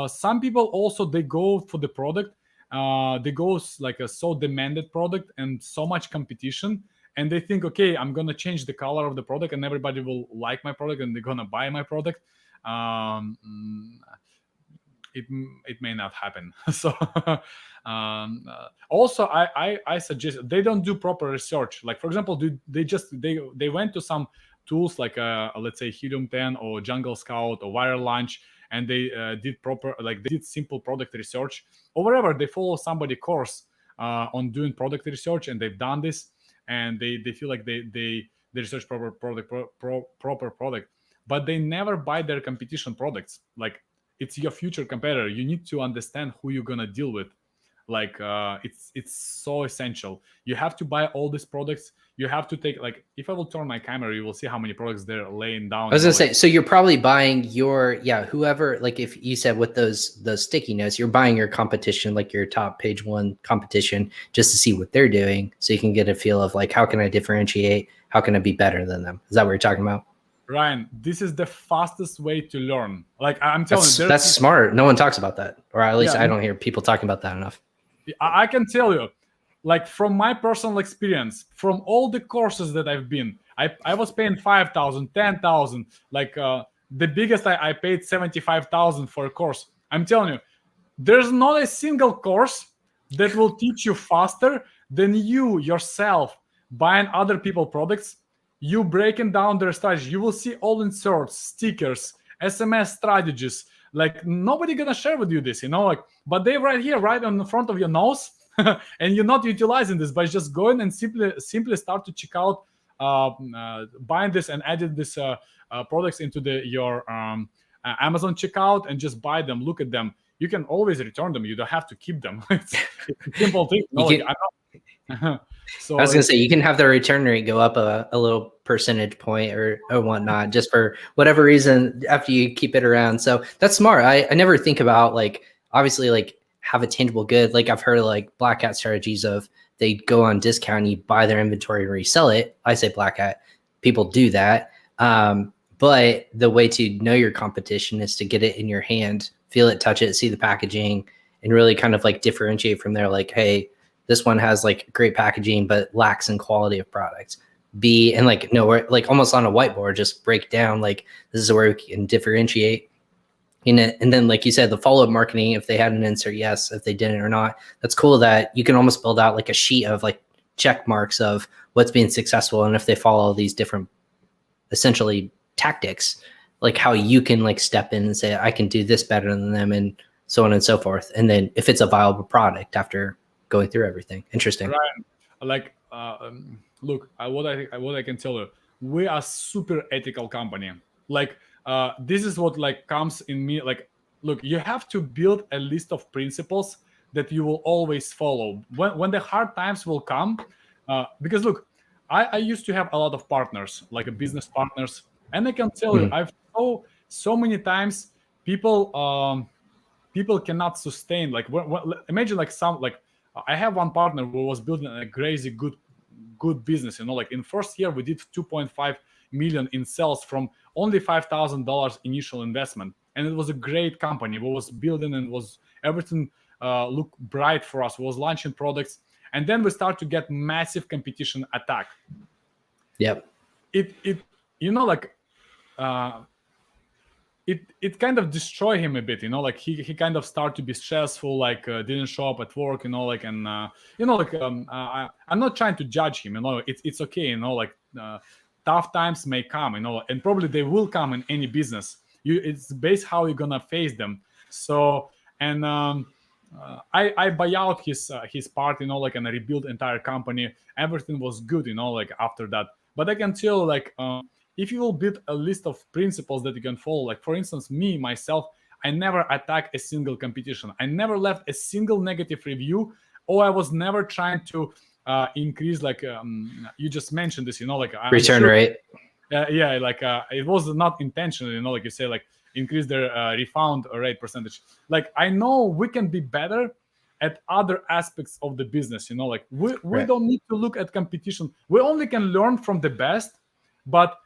some people also they go for the product. They go like a so demanded product and so much competition, and they think, okay, I'm gonna change the color of the product and everybody will like my product and they're gonna buy my product. It may not happen. So also I suggest they don't do proper research. Like for example, they went to some tools like let's say Helium 10 or Jungle Scout or Viral Launch, and they did simple product research or whatever. They follow somebody course on doing product research, and they've done this, and they feel like they research proper product, but they never buy their competition products. Like, it's your future competitor. You need to understand who you're gonna deal with. Like it's so essential. You have to buy all these products. You have to take, like, if I will turn my camera, you will see how many products they're laying down. I was gonna say, so you're probably buying whoever, like if you said with those sticky notes, you're buying your competition, like your top page one competition, just to see what they're doing, so you can get a feel of like, how can I differentiate? How can I be better than them? Is that what you're talking about? Ryan, this is the fastest way to learn. Like I'm telling you, that's smart. No one talks about that, or at least I don't hear people talking about that enough. I can tell you, like from my personal experience, from all the courses that I've been, I was paying $5,000, $10,000. Like the biggest I paid $75,000 for a course. I'm telling you, there's not a single course that will teach you faster than you yourself buying other people's products. You breaking down their strategy. You will see all inserts, stickers, SMS strategies. Like nobody gonna share with you this, like, but they right here, right on the front of your nose, and you're not utilizing this by just going and simply start to check out, buying this and adding this products into your Amazon checkout and just buy them, look at them. You can always return them. You don't have to keep them. It's a simple thing. So I was gonna say you can have the return rate go up a little percentage point or whatnot, just for whatever reason after you keep it around. So that's smart. I never think about like obviously like have a tangible good. Like I've heard of like Black Hat strategies of they go on discount, you buy their inventory and resell it. I say Black Hat, people do that. But the way to know your competition is to get it in your hand, feel it, touch it, see the packaging, and really kind of like differentiate from there. Like, hey, this one has like great packaging, but lacks in quality of products. B, and like, no, we're like almost on a whiteboard, just break down like this is where we can differentiate. And then, like you said, the follow-up marketing, if they had an insert, yes, if they didn't or not, that's cool that you can almost build out like a sheet of like check marks of what's being successful. And if they follow these different essentially tactics, like how you can like step in and say, I can do this better than them and so on and so forth. And then if it's a viable product after going through everything. Interesting. Right. Like, look, what I can tell you, we are super ethical company. Like, this is what like comes in me. Like, look, you have to build a list of principles that you will always follow when the hard times will come. Because look, I used to have a lot of partners, like a business partners, and I can tell you, I've so many times people cannot sustain. Like, imagine like I have one partner who was building a crazy good business. Like in first year we did 2.5 million in sales from only $5,000 initial investment, and it was a great company. We was building and was everything looked bright for us. We was launching products, and then we start to get massive competition attack. Yep. It like. It kind of destroyed him a bit, like he kind of started to be stressful, like didn't show up at work, like, and I'm not trying to judge him, it's okay, like tough times may come, and probably they will come in any business. It's based how you're gonna face them. So, and I buy out his part, like, and I rebuild entire company. Everything was good, like after that. But I can tell, like, if you will build a list of principles that you can follow, like for instance, myself, I never attack a single competition. I never left a single negative review, or I was never trying to increase, like you just mentioned this, like return rate. Yeah, like it was not intentional, like you say, like increase their refund rate percentage. Like I know we can be better at other aspects of the business, like we Right. don't need to look at competition. We only can learn from the best, but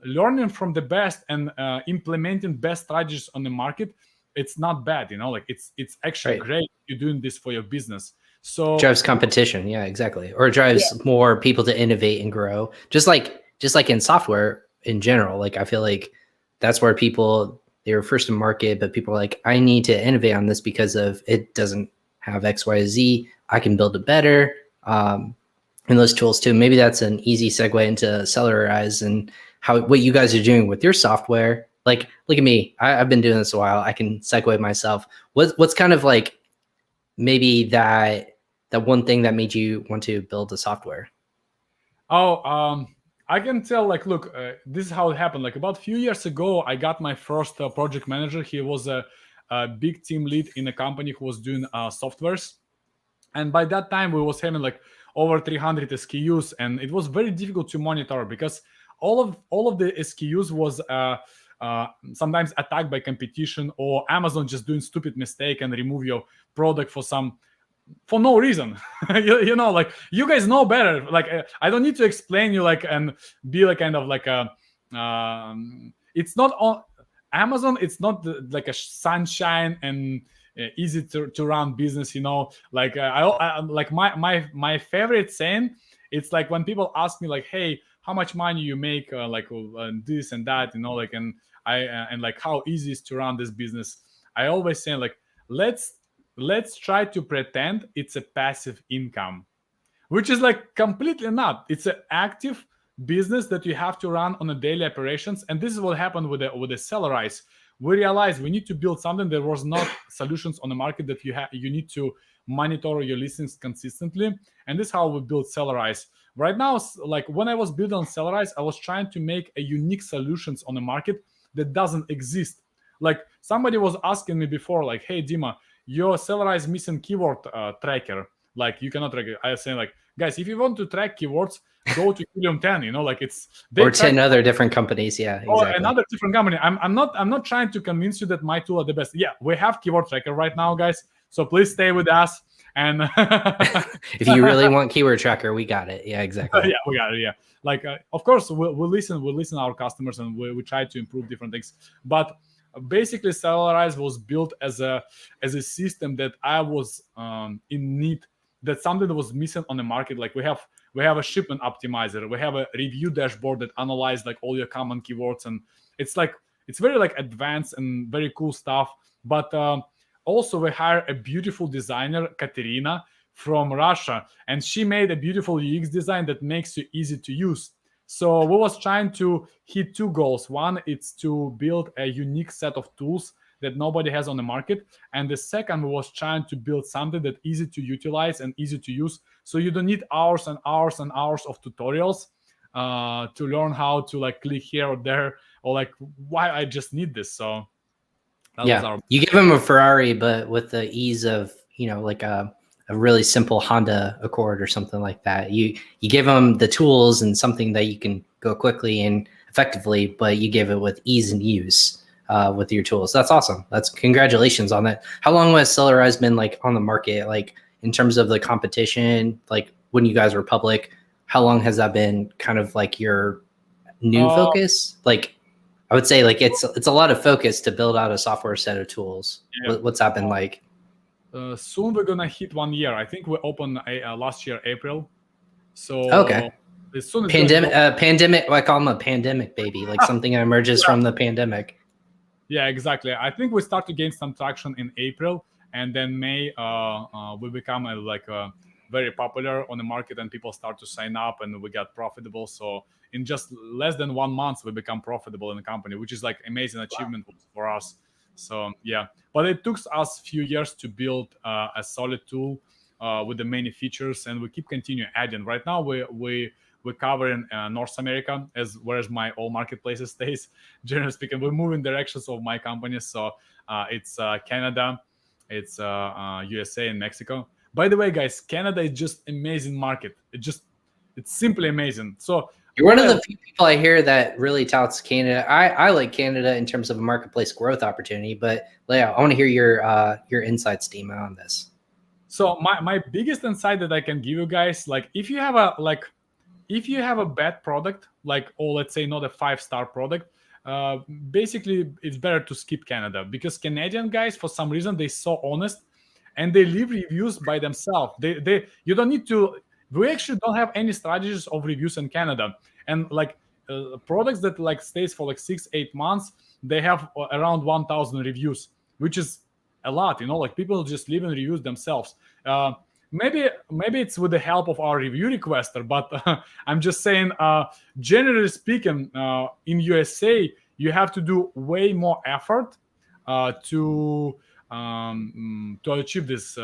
learning from the best and implementing best strategies on the market, it's not bad, like it's actually Right. great you're doing this for your business. So Drives competition. Yeah, exactly. Or it drives more people to innovate and grow. Just like in software in general. Like I feel like that's where people, they were first to market, but people are like, I need to innovate on this because of it doesn't have X, Y, Z. I can build it better. And those tools too. Maybe that's an easy segue into Cellarize and what you guys are doing with your software. Like, look at me. I've been doing this a while. I can segue myself. What's kind of like maybe that one thing that made you want to build the software? I can tell, like, look, this is how it happened. Like about a few years ago, I got my first project manager. He was a big team lead in a company who was doing softwares. And by that time, we was having like over 300 SKUs, and it was very difficult to monitor because all of the SKUs was sometimes attacked by competition, or Amazon just doing stupid mistake and remove your product for no reason. Like you guys know better. Like I don't need to explain you, like, and be like kind of like a it's not on Amazon. It's not like a sunshine and easy to run business, like I like my favorite saying, it's like when people ask me like, hey, how much money you make, like this and that, like, and and like how easy is to run this business. I always say, like, let's try to pretend it's a passive income, which is like completely not. It's an active business that you have to run on a daily operations. And this is what happened with the Cellarize. We realized we need to build something. There was not solutions on the market that you need to monitor your listings consistently. And this is how we built Cellarize. Right now, like when I was building on Cellarize, I was trying to make a unique solutions on the market that doesn't exist. Like somebody was asking me before, like, hey, Dima, your Cellarize missing keyword tracker. Like you cannot track it. I was saying, like, guys, if you want to track keywords, go to Helium 10. It's or 10 other different companies. Yeah, exactly. Or another different company. I'm not trying to convince you that my tool are the best. Yeah, we have keyword tracker right now, guys. So please stay with us. And if you really want keyword tracker, we got it. Yeah, exactly. Yeah, we got it. Yeah, of course we'll listen to our customers, and we try to improve different things. But basically, Sellerize was built as a system that I was in need. That's something that was missing on the market. Like we have a shipment optimizer, we have a review dashboard that analyzes like all your common keywords, and it's very like advanced and very cool stuff. But also we hire a beautiful designer, Katerina, from Russia, and she made a beautiful UX design that makes it easy to use. So we was trying to hit two goals. One, it's to build a unique set of tools that nobody has on the market, and the second was trying to build something that easy to utilize and easy to use, so you don't need hours and hours and hours of tutorials to learn how to like click here or there, or like why I just need this. So yeah, you give them a Ferrari, but with the ease of like a really simple Honda Accord or something like that. You give them the tools and something that you can go quickly and effectively, but you give it with ease and use with your tools. That's awesome. That's congratulations on that. How long has Sellerize been like on the market? Like in terms of the competition, like when you guys were public, how long has that been kind of like your new focus? Like I would say like it's a lot of focus to build out a software set of tools. Yeah. What's that been like? Soon we're gonna hit 1 year. I think we opened last year April. So okay, as soon as pandemic, I call them a pandemic baby, like something that emerges from the pandemic. Yeah, exactly. I think we start to gain some traction in April, and then May we become very popular on the market, and people start to sign up, and we get profitable. So in just less than 1 month, we become profitable in the company, which is like amazing achievement for us. So yeah, but it took us a few years to build a solid tool with the many features, and we keep continuing adding. Right now, we're covering North America, whereas my all marketplaces stays. Generally speaking, we're moving directions of my company. So it's Canada, it's USA, and Mexico. By the way, guys, Canada is just amazing market. It's simply amazing. So you're one of the few people I hear that really touts Canada. I like Canada in terms of a marketplace growth opportunity, but yeah, I want to hear your insights, Dima, on this. So my biggest insight that I can give you guys, like if you have a bad product, let's say not a 5-star product, basically it's better to skip Canada, because Canadian guys, for some reason, they're so honest and they leave reviews by themselves. You don't need to. We actually don't have any strategies of reviews in Canada, and products that stays for 6-8 months, they have around 1,000 reviews, which is a lot. People just leave and reviews themselves. Maybe it's with the help of our review requester, but I'm just saying, generally speaking, in USA, you have to do way more effort to achieve this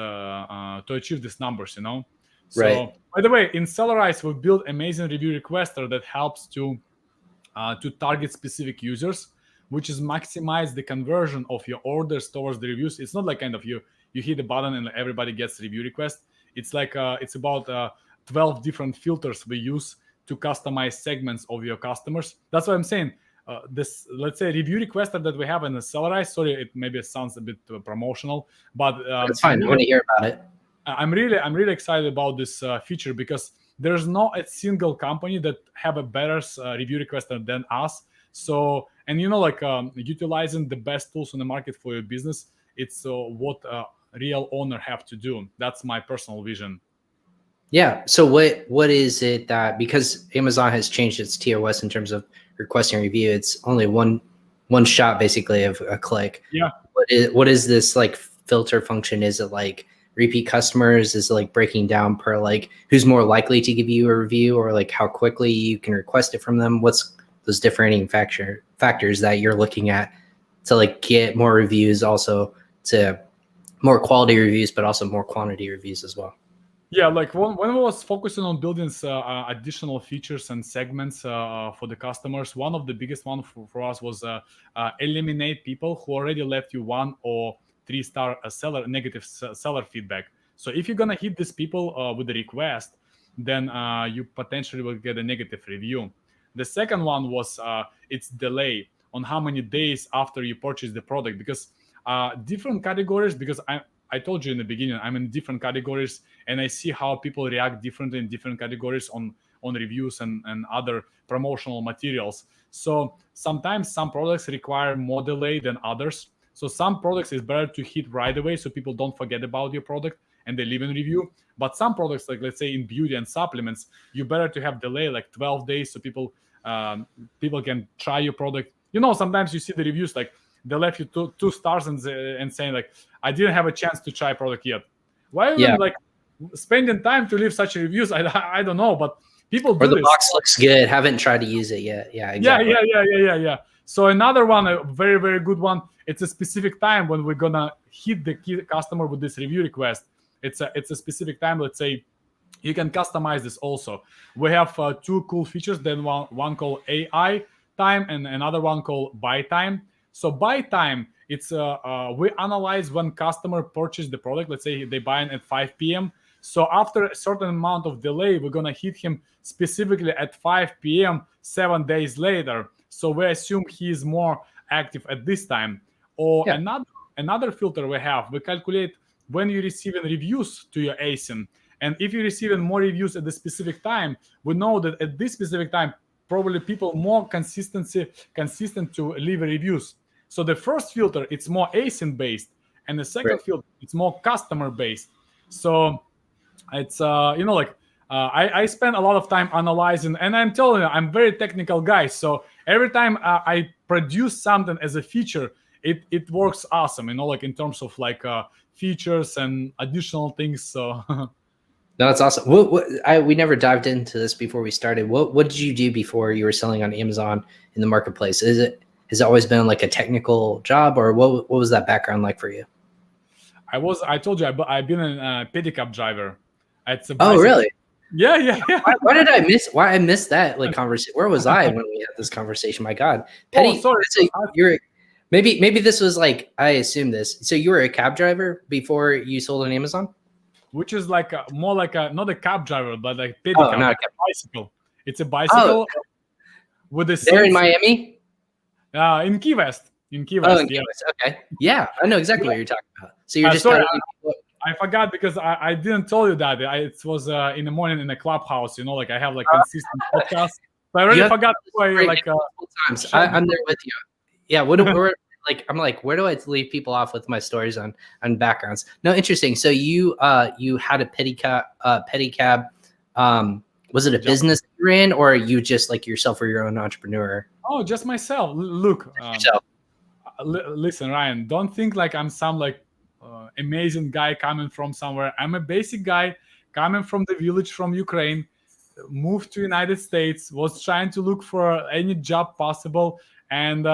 numbers. So, right. By the way, in Sellerize, we built amazing review requester that helps to target specific users, which is maximize the conversion of your orders towards the reviews. It's not like kind of you hit a button and everybody gets review request. It's it's about 12 different filters we use to customize segments of your customers. That's what I'm saying. This, let's say, review requester that we have in the Sellerize. Sorry, it maybe sounds a bit promotional, but that's fine. I want to hear about it. I'm really excited about this feature, because there's not a single company that have a better review requester than us. So, and utilizing the best tools on the market for your business, it's what a real owner have to do. That's my personal vision. Yeah. So what is it that, because Amazon has changed its TOS in terms of requesting a review, it's only one shot basically of a click. Yeah. What is this filter function? Is it repeat customers? Is it breaking down per who's more likely to give you a review, or how quickly you can request it from them? What's those differentiating factors that you're looking at to get more reviews, also to more quality reviews, but also more quantity reviews as well? Yeah, when I was focusing on building additional features and segments for the customers, one of the biggest one for us was eliminate people who already left you 1 or 3-star negative seller feedback. So if you're gonna hit these people with a request, then you potentially will get a negative review. The second one was its delay on how many days after you purchase the product, because different categories, because I told you in the beginning, I'm in different categories, and I see how people react differently in different categories on reviews and other promotional materials. So sometimes some products require more delay than others. So some products is better to hit right away so people don't forget about your product and they leave in review. But some products, like let's say in beauty and supplements, you better to have delay like 12 days so people can try your product. Sometimes you see the reviews like they left you two stars and saying like, I didn't have a chance to try product yet. Why even like spending time to leave such reviews? I don't know, but people do or the this. box looks good, haven't tried to use it yet. Yeah, exactly. Yeah. So another one, a very, very good one, it's a specific time when we're gonna hit the key customer with this review request. It's a specific time. Let's say you can customize this also. We have two cool features. Then one called AI time and another one called buy time. So buy time, it's we analyze when customer purchase the product. Let's say they buy it at 5 p.m. So after a certain amount of delay, we're gonna hit him specifically at 5 p.m. 7 days later. So we assume he is more active at this time. Or another filter we have, we calculate when you're receiving reviews to your ASIN. And if you're receiving more reviews at the specific time, we know that at this specific time, probably people more consistent to leave reviews. So the first filter, it's more ASIN based, and the second filter, it's more customer based. So it's I spend a lot of time analyzing, and I'm telling you, I'm very technical guy. So every time I produce something as a feature, it works awesome, like in terms of like features and additional things. So no, that's awesome. We never dived into this before we started. What did you do before you were selling on Amazon in the marketplace? Has it always been like a technical job, or what was that background like for you? I told you I've been a pedicab driver. Oh, really? Yeah. Why did I miss? Why I missed that like conversation? Where was I when we had this conversation? My God, sorry. So you're maybe this was like, I assume this. So you were a cab driver before you sold on Amazon, which is like more like not a cab driver, but like pedicab, not a bicycle. It's a bicycle with a. They're in Miami. In Key West. Key West. Okay. Yeah, I know exactly what you're talking about. So you're just. Sorry, I forgot because I didn't tell you that. It was in the morning in the clubhouse. Like I have like consistent podcasts. So I already forgot why. Like times. I'm there with you. Yeah. We're like, I'm like, where do I leave people off with my stories on backgrounds? No, interesting. So you had a pedicab. Was it a business that you ran, or you just like yourself or your own entrepreneur? Oh, just myself. Look, listen, Ryan, don't think like I'm some like amazing guy coming from somewhere. I'm a basic guy coming from the village from Ukraine, moved to United States, was trying to look for any job possible. And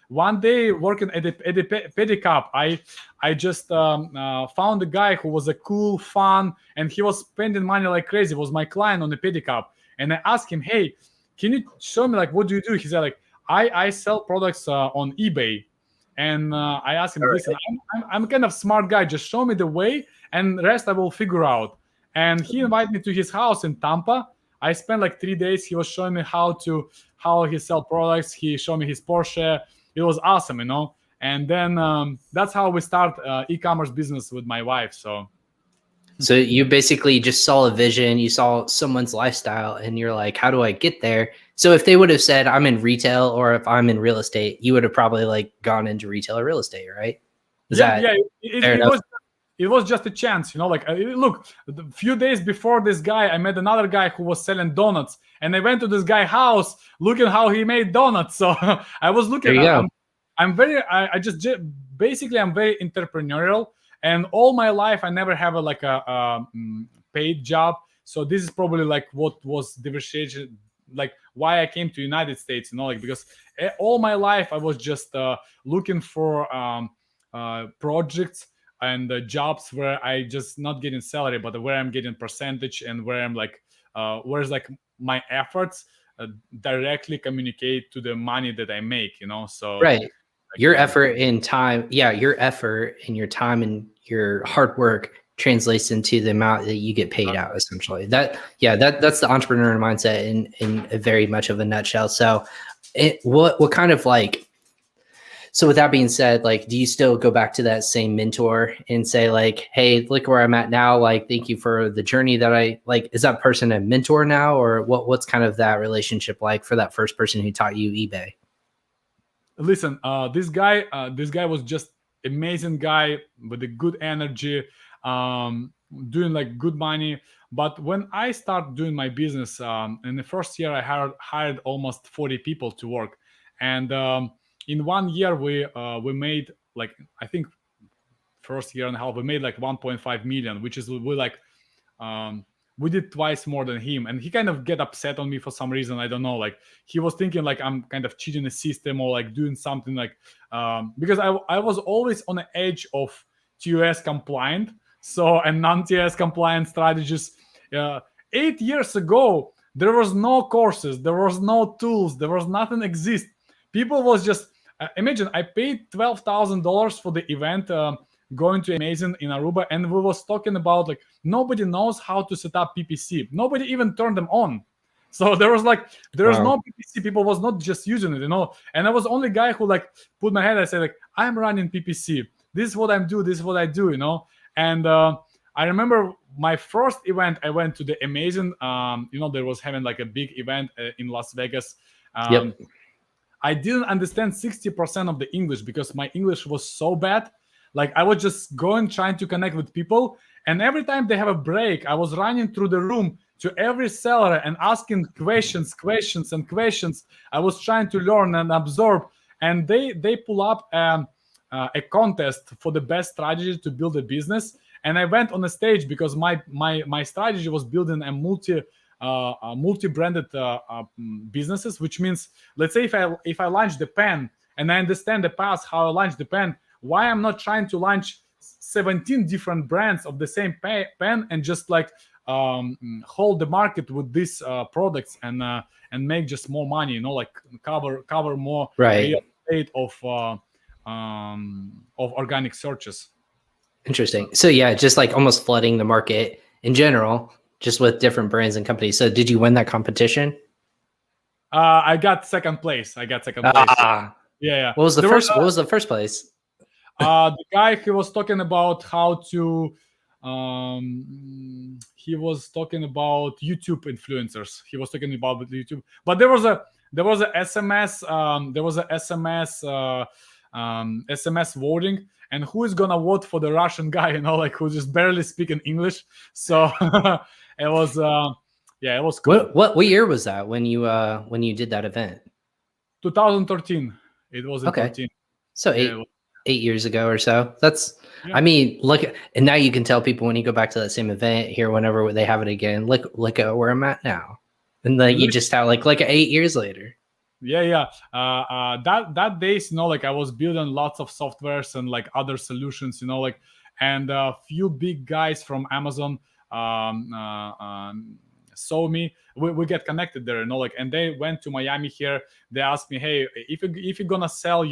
one day working at a pedicab, I just found a guy who was a cool, fun, and he was spending money like crazy. He was my client on the pedicab. And I asked him, hey, can you show me like what do you do? He said like, I sell products on eBay. And I asked him, listen, I'm kind of smart guy. Just show me the way, and the rest I will figure out. And he invited me to his house in Tampa. I spent like 3 days. He was showing me how he sell products. He showed me his Porsche. It was awesome, And then that's how we start e-commerce business with my wife. So you basically just saw a vision, you saw someone's lifestyle, and you're like, how do I get there? So if they would have said I'm in retail, or if I'm in real estate, you would have probably like gone into retail or real estate, right? It was just a chance, Like, look, a few days before this guy, I met another guy who was selling donuts, and I went to this guy's house looking how he made donuts. So I was looking. I'm very entrepreneurial. And all my life, I never have a paid job. So this is probably like what was differentiation, like why I came to United States, because all my life I was just looking for projects and jobs where I just not getting salary, but where I'm getting percentage, and where I'm like, where's like my efforts directly communicate to the money that I make, So right. Your effort and time, your effort and your time and your hard work translates into the amount that you get paid out, essentially. That's the entrepreneur mindset in a very much of a nutshell. So what kind of like, so with that being said, like, do you still go back to that same mentor and say like, hey, look where I'm at now. Like, thank you for the journey that I like, is that person a mentor now, or what's kind of that relationship like for that first person who taught you eBay? Listen, this guy was just amazing guy with a good energy, doing like good money. But when I start doing my business, in the first year, I hired almost 40 people to work, and in 1 year we made like, I think first year and a half we made like 1.5 million, which is we like we did twice more than him, and he kind of get upset on me for some reason. I don't know, like he was thinking like I'm kind of cheating the system or like doing something like because I was always on the edge of TOS compliant, so and non-TOS compliant strategies. 8 years ago there was no courses, there was no tools, there was nothing exist. People was just imagine I paid $12,000 for the event, going to Amazon in Aruba, and we was talking about like nobody knows how to set up PPC. Nobody even turned them on. So there was like there's no PPC. People was not just using it, And I was the only guy who like put my head. I said like I'm running PPC. This is what I'm doing. This is what I do, And I remember my first event. I went to the Amazon. There was having like a big event in Las Vegas. I didn't understand 60% of the English because my English was so bad. Like I was just going, trying to connect with people. And every time they have a break, I was running through the room to every seller and asking questions. I was trying to learn and absorb. And they pull up a contest for the best strategy to build a business. And I went on the stage because my strategy was building a multi-branded businesses, which means, let's say if I launch the pen and I understand the path how I launch the pen, why I'm not trying to launch 17 different brands of the same pen and just like hold the market with these products and make just more money, like cover more real estate of organic searches. Interesting. So yeah, just like almost flooding the market in general, just with different brands and companies. So did you win that competition? I got second place. Yeah. What was the first place? The guy who was talking about how to he was talking about YouTube influencers. He was talking about YouTube, but there was a SMS SMS voting, and who is gonna vote for the Russian guy, like who's just barely speaking English. So it was it was cool. What year was that when you did that event? 2013. It was in 13. So 8 years ago or so. That's I mean, look, and now you can tell people when you go back to that same event here, whenever they have it again, look at where I'm at now. And like you just have like 8 years later. That days, like I was building lots of softwares and like other solutions, and a few big guys from Amazon saw me. We get connected there, and they went to Miami here. They asked me, hey, if you're gonna sell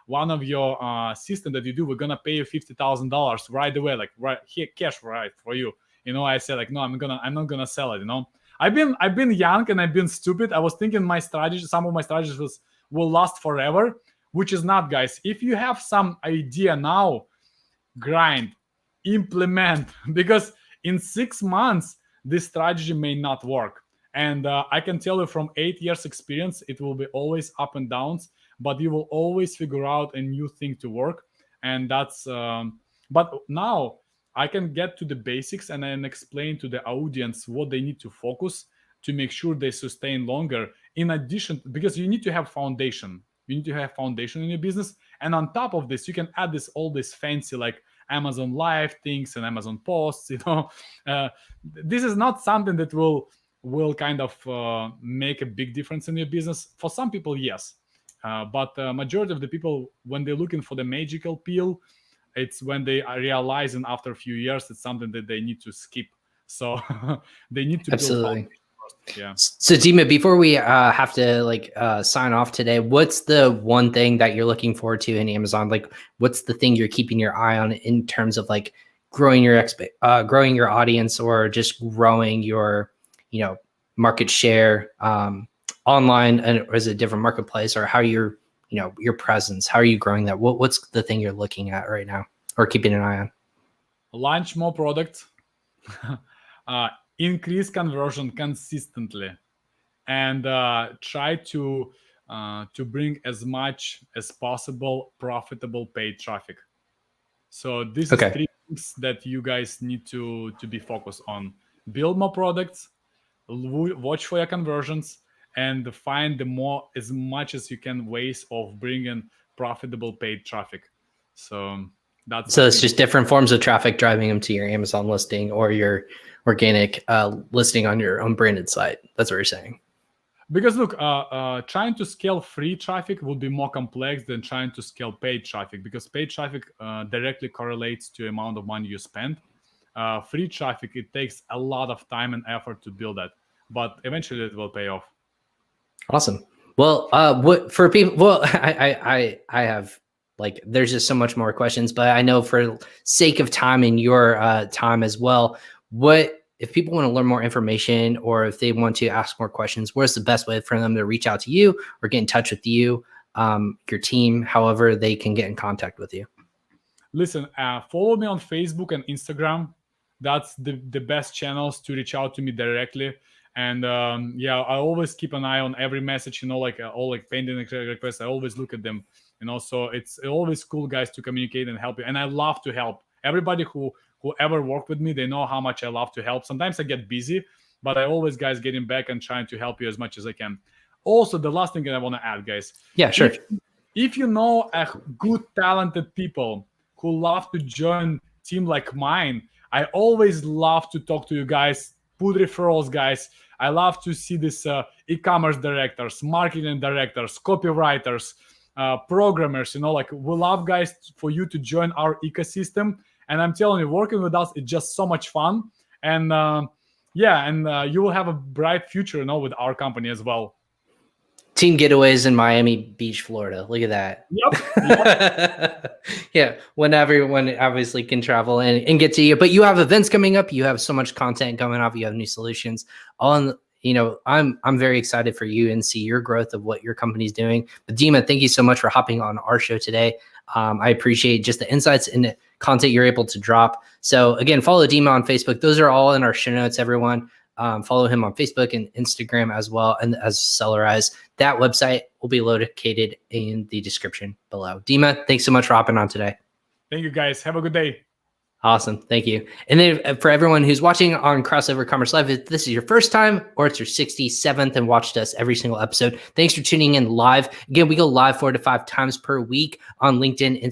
one of your system that you do, we're gonna pay you $50,000 right away, like right here, cash right for you. I said like, no, I'm not gonna sell it. I've been young and I've been stupid. I was thinking some of my strategies will last forever, which is not, guys. If you have some idea now, grind, implement, because in 6 months this strategy may not work. And I can tell you from 8 years experience, it will be always up and downs, but you will always figure out a new thing to work. And that's but now I can get to the basics and then explain to the audience what they need to focus to make sure they sustain longer. In addition, because you need to have foundation. You need to have foundation in your business. And on top of this, you can add all this fancy like Amazon Live things and Amazon posts. This is not something that will kind of make a big difference in your business. For some people, yes. But majority of the people, when they're looking for the magical pill, it's when they are realizing after a few years it's something that they need to skip. So they need to absolutely. Yeah. So Dima, before we have to sign off today, what's the one thing that you're looking forward to in Amazon? Like, what's the thing you're keeping your eye on in terms of like growing your audience or just growing your, market share online, or is it a different marketplace, or how your presence, how are you growing that? What's the thing you're looking at right now or keeping an eye on? Launch more products, increase conversion consistently, and try to bring as much as possible profitable paid traffic. So this is 3 things that you guys need to be focused on: build more products, watch for your conversions, and find as much as you can ways of bringing profitable paid traffic. So it's just different forms of traffic driving them to your Amazon listing or your organic listing on your own branded site. That's what you're saying. Because look, trying to scale free traffic will be more complex than trying to scale paid traffic, because paid traffic directly correlates to the amount of money you spend. Free traffic, it takes a lot of time and effort to build that, but eventually it will pay off. Awesome. Well, what for people? Well, I have there's just so much more questions, but I know for sake of time and your time as well, if people want to learn more information or if they want to ask more questions, where's the best way for them to reach out to you or get in touch with you, your team, however they can get in contact with you? Listen, follow me on Facebook and Instagram. That's the best channels to reach out to me directly. And I always keep an eye on every message, all pending requests. I always look at them, so it's always cool, guys, to communicate and help you. And I love to help everybody who ever worked with me. They know how much I love to help. Sometimes I get busy, but I always, guys, getting back and trying to help you as much as I can. Also, the last thing that I want to add, guys. Yeah, sure. If you know a good, talented people who love to join team like mine, I always love to talk to you guys. Put referrals, guys. I love to see this e-commerce directors, marketing directors, copywriters, programmers. We love, guys, for you to join our ecosystem. And I'm telling you, working with us is just so much fun. And you will have a bright future, with our company as well. Team getaways in Miami Beach, Florida. Look at that. Yep. Yeah, when everyone obviously can travel and get to you. But you have events coming up. You have so much content coming up. You have new solutions. I'm very excited for you and see your growth of what your company's doing. But Dima, thank you so much for hopping on our show today. I appreciate just the insights and the content you're able to drop. So again, follow Dima on Facebook. Those are all in our show notes, everyone. Follow him on Facebook and Instagram as well, and as Sellerize. That website will be located in the description below. Dima, thanks so much for hopping on today. Thank you, guys. Have a good day. Awesome. Thank you. And then for everyone who's watching on Crossover Commerce Live, if this is your first time or it's your 67th and watched us every single episode, thanks for tuning in live. Again, we go live 4 to 5 times per week on LinkedIn,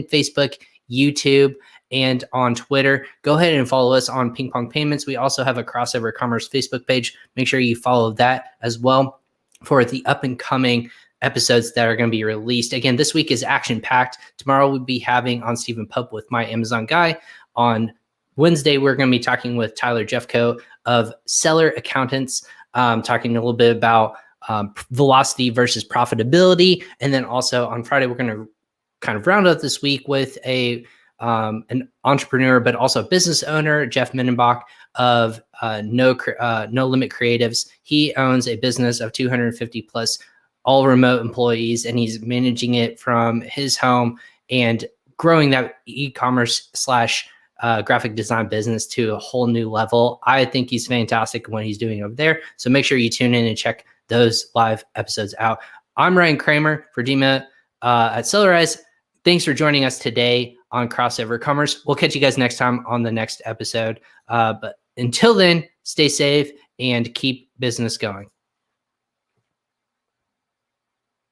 Facebook, YouTube, and on Twitter. Go ahead and follow us on PingPong Payments. We also have a Crossover Commerce Facebook page. Make sure you follow that as well for the up and coming episodes that are going to be released. Again, this week is action-packed. Tomorrow we'll be having on Stephen Pope with My Amazon Guy. On Wednesday, we're going to be talking with Tyler Jeffco of Seller Accountants, talking a little bit about velocity versus profitability. And then also on Friday, we're going to kind of round up this week with an entrepreneur, but also a business owner, Jeff Mendenbach of No Limit Creatives. He owns a business of 250 plus all remote employees, and he's managing it from his home and growing that e-commerce / graphic design business to a whole new level. I think he's fantastic what he's doing over there. So make sure you tune in and check those live episodes out. I'm Ryan Kramer for Dima at Sellerize. Thanks for joining us today on Crossover Commerce. We'll catch you guys next time on the next episode. But until then, stay safe and keep business going.